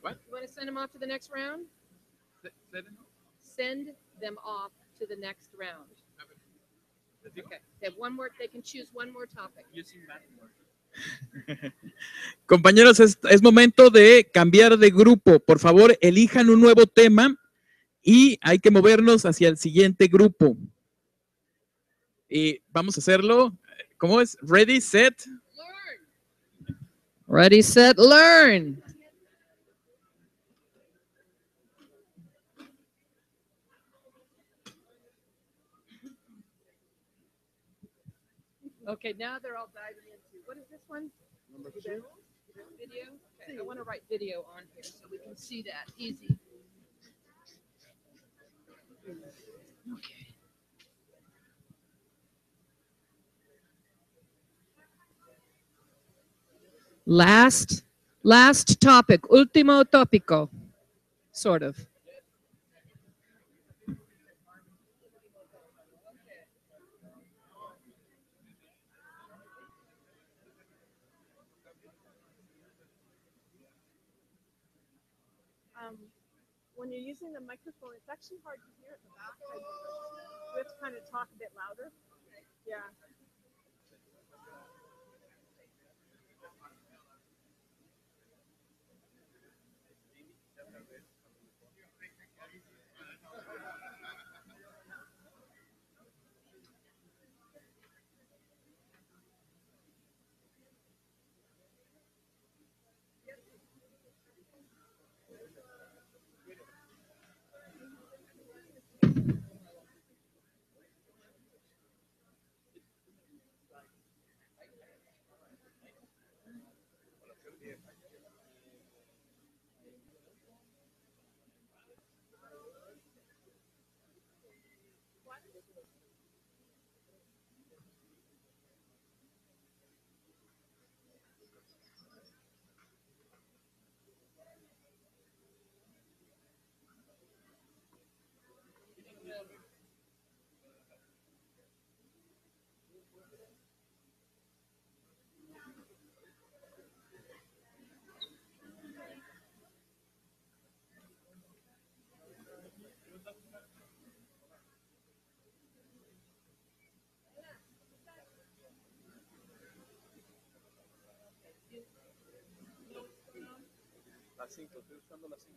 [SPEAKER 9] What? You want to send them off to the next round? Send them off to the next round. Okay. They have one more. They can choose one more topic.
[SPEAKER 8] Compañeros, es momento de cambiar de grupo. Por favor, elijan un nuevo tema y hay que movernos hacia el siguiente grupo. Y vamos a hacerlo. ¿Cómo es? Ready, set.
[SPEAKER 9] Ready, set, learn. Okay, now they're all diving into, what is this one?
[SPEAKER 11] Number
[SPEAKER 9] Is
[SPEAKER 11] 2.
[SPEAKER 9] that video? Okay, I want to write video on here so we can see that easy. Okay. Last topic, último tópico, sort of.
[SPEAKER 10] When you're using the microphone, it's actually hard to hear at the back. We have to kind of talk a bit louder. Yeah.
[SPEAKER 8] La 5, estoy usando la 5.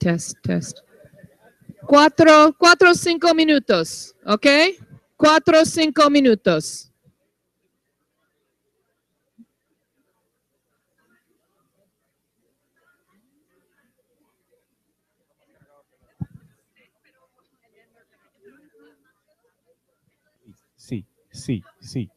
[SPEAKER 9] test, test. 4 o 5 minutos, ¿ok? 4 o 5 minutos.
[SPEAKER 16] Sí, sí, sí.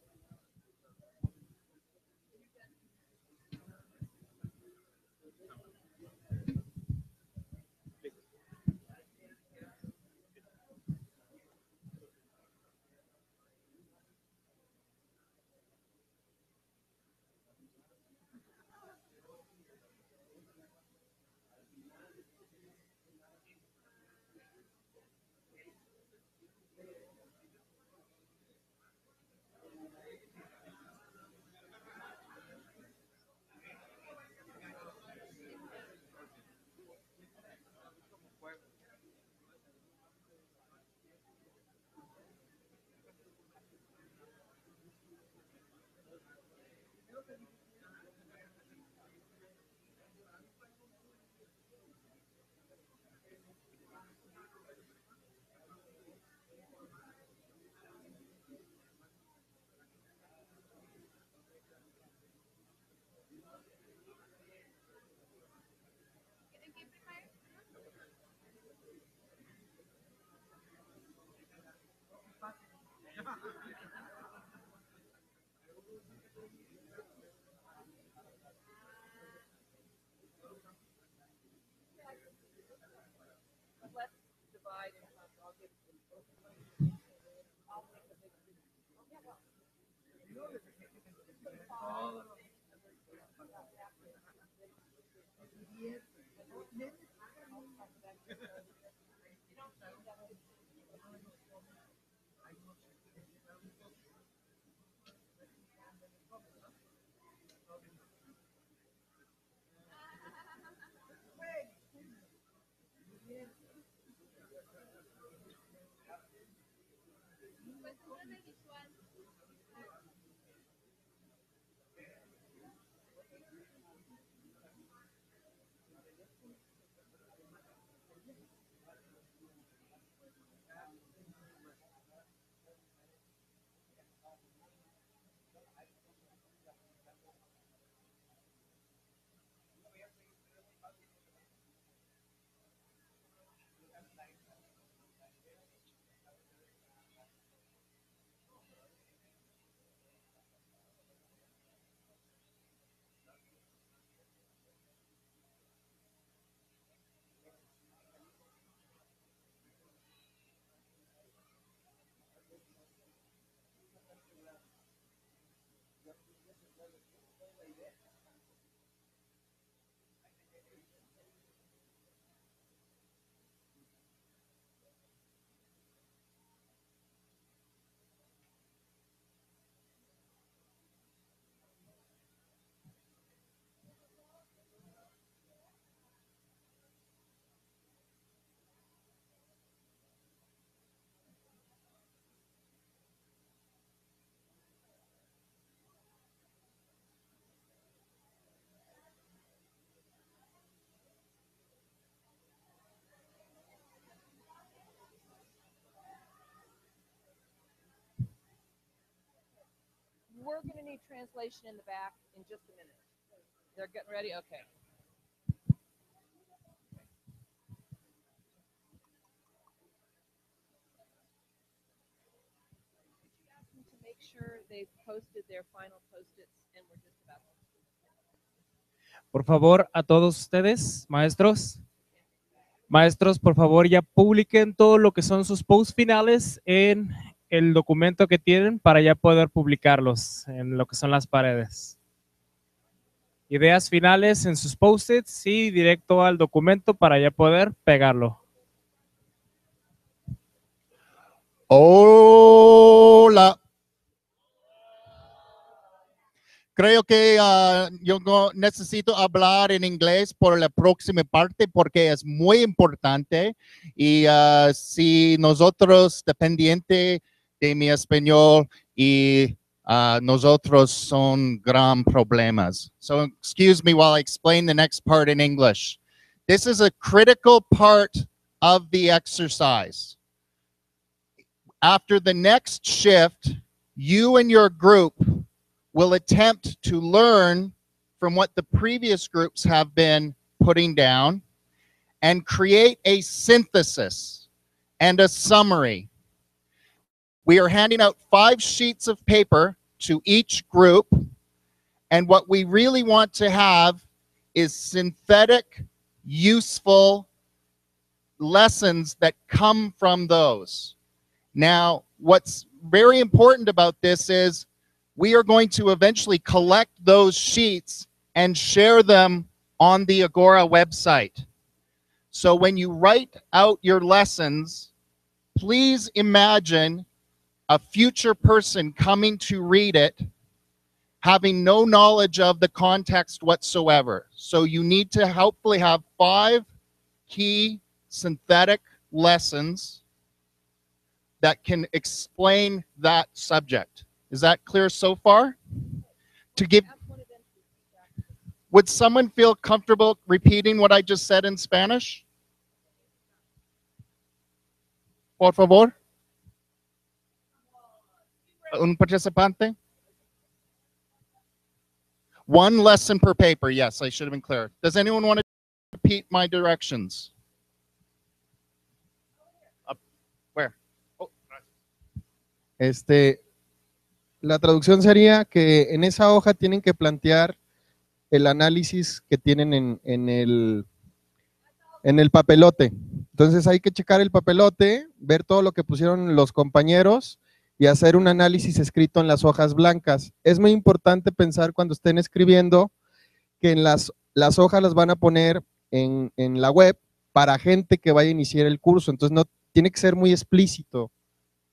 [SPEAKER 9] We're going to need translation in the back in just a minute. They're getting ready? Okay. To make sure they've posted their final post-its and we're just about to.
[SPEAKER 16] Por favor, a todos ustedes, maestros. Maestros, por favor, ya publiquen todo lo que son sus posts finales en el documento que tienen para ya poder publicarlos en lo que son las paredes. Ideas finales en sus post-its y directo al documento para ya poder pegarlo.
[SPEAKER 4] Hola. Creo que yo necesito hablar en inglés por la próxima parte porque es muy importante y si nosotros dependiente de mi español y nosotros son gran problemas. So excuse me while I explain the next part in English. This is a critical part of the exercise. After the next shift, you and your group will attempt to learn from what the previous groups have been putting down and create a synthesis and a summary. We are handing out 5 sheets of paper to each group, and what we really want to have is synthetic, useful lessons that come from those. Now, what's very important about this is we are going to eventually collect those sheets and share them on the Agora website. So when you write out your lessons, please imagine a future person coming to read it having no knowledge of the context whatsoever. So you need to hopefully have 5 key synthetic lessons that can explain that subject. Is that clear so far? Would someone feel comfortable repeating what I just said in Spanish? Por favor. Un participante. 1 lesson per paper. Yes, I should have been clear. Does anyone want to repeat my directions? Up. Where? Oh,
[SPEAKER 17] La traducción sería que en esa hoja tienen que plantear el análisis que tienen en el papelote. Entonces hay que checar el papelote, ver todo lo que pusieron los compañeros y hacer un análisis escrito en las hojas blancas. Es muy importante pensar cuando estén escribiendo que en las hojas las van a poner en la web para gente que vaya a iniciar el curso. Entonces no tiene que ser muy explícito,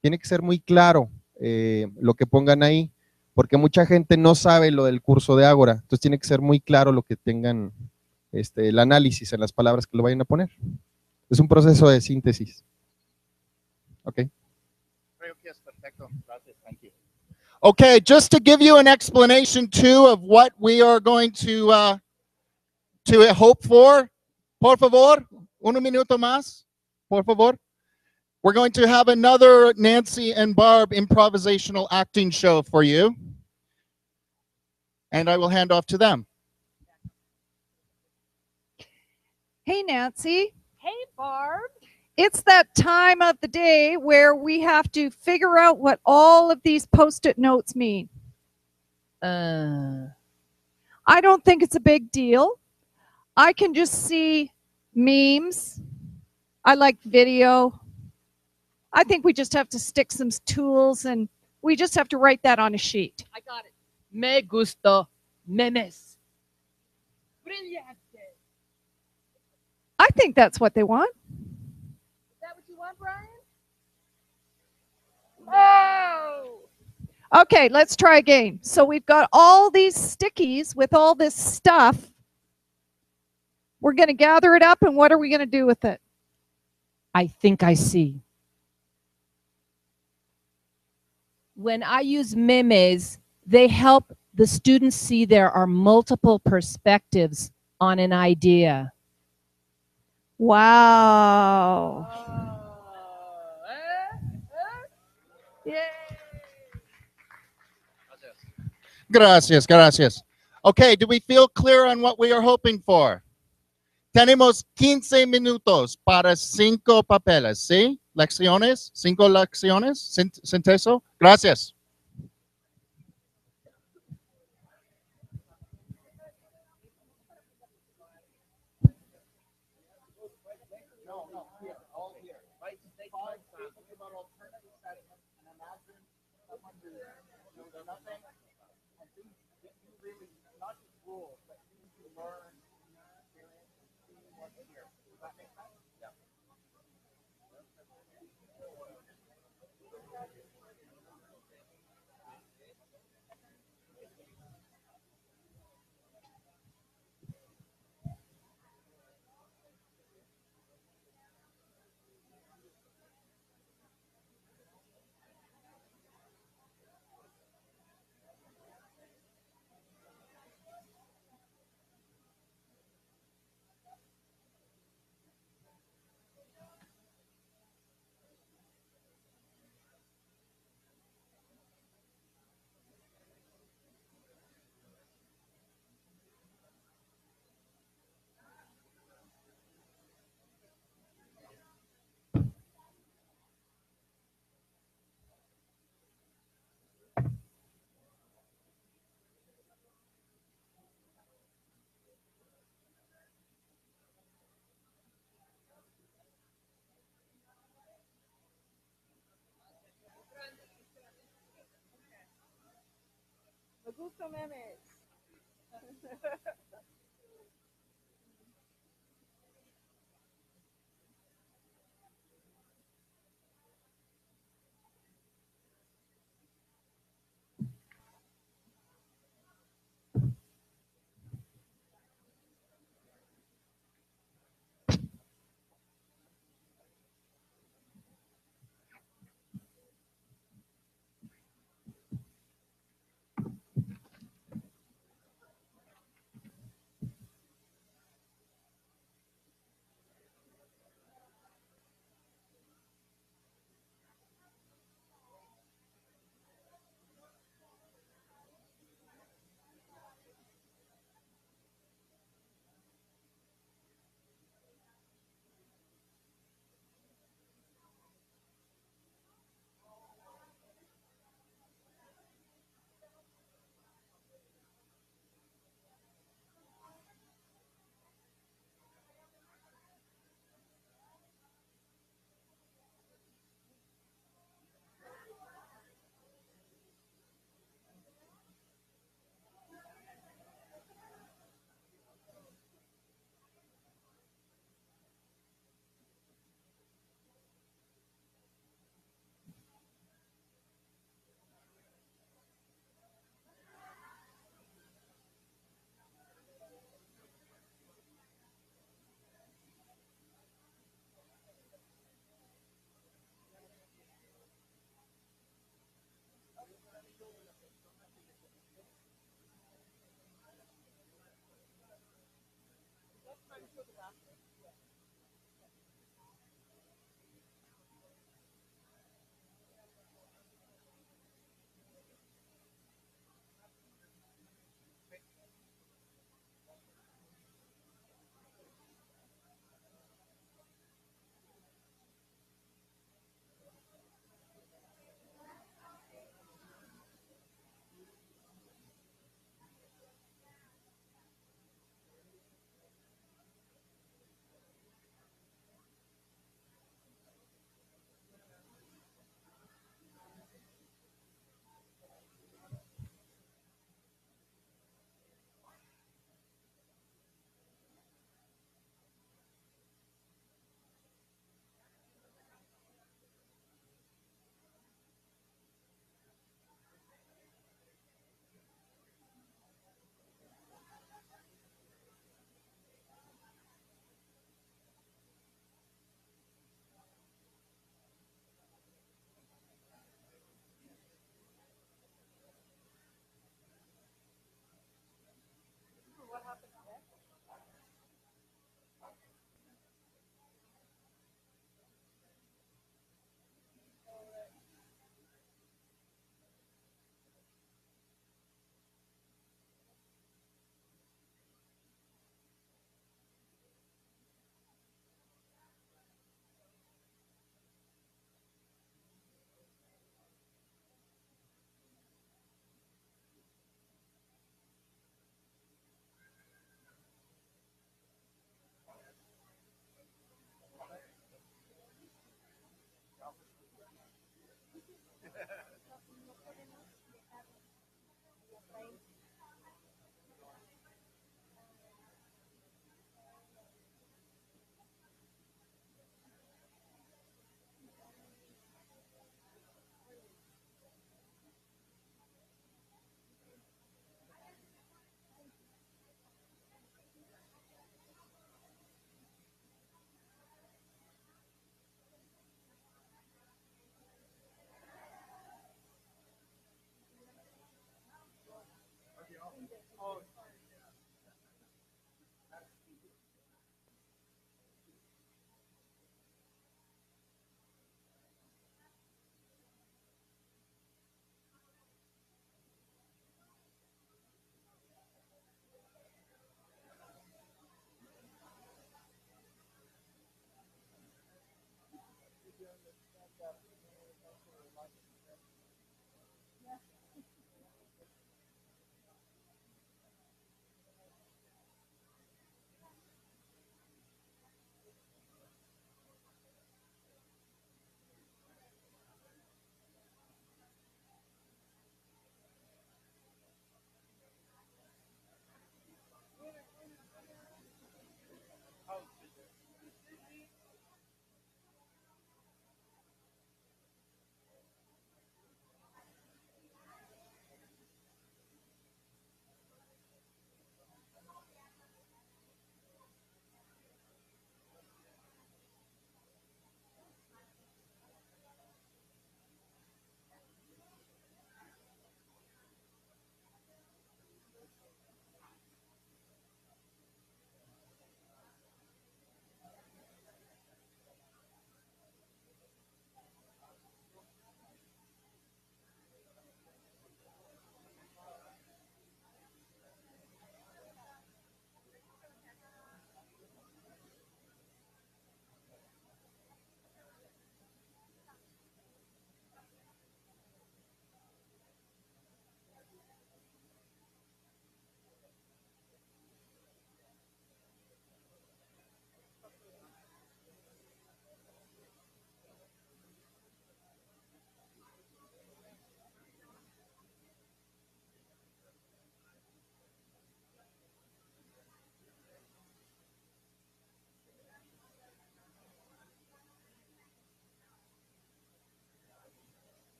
[SPEAKER 17] tiene que ser muy claro lo que pongan ahí, porque mucha gente no sabe lo del curso de Ágora. Entonces tiene que ser muy claro lo que tengan, el análisis en las palabras que lo vayan a poner. Es un proceso de síntesis. Ok.
[SPEAKER 4] Okay, just to give you an explanation too of what we are going to hope for. Por favor, un minuto más. Por favor. We're going to have another Nancy and Barb improvisational acting show for you. And I will hand off to them.
[SPEAKER 5] Hey, Nancy.
[SPEAKER 3] Hey, Barb.
[SPEAKER 5] It's that time of the day where we have to figure out what all of these Post-it notes mean. I don't think it's a big deal. I can just see memes. I like video. I think we just have to stick some tools and we just have to write that on a sheet.
[SPEAKER 9] I got it. Me gusta memes. Brillante.
[SPEAKER 5] I think that's what they want.
[SPEAKER 3] Is that what you want, Brian?
[SPEAKER 5] Oh! Okay, let's try again. So we've got all these stickies with all this stuff. We're going to gather it up, and what are we going to do with it?
[SPEAKER 9] I think I see. When I use memes, they help the students see there are multiple perspectives on an idea.
[SPEAKER 5] Wow.
[SPEAKER 4] Gracias, gracias. Okay, do we feel clear on what we are hoping for? Tenemos 15 minutos para 5 papeles, ¿sí? Lecciones, 5 lecciones, ¿sinteso? Gracias.
[SPEAKER 10] Justo memes.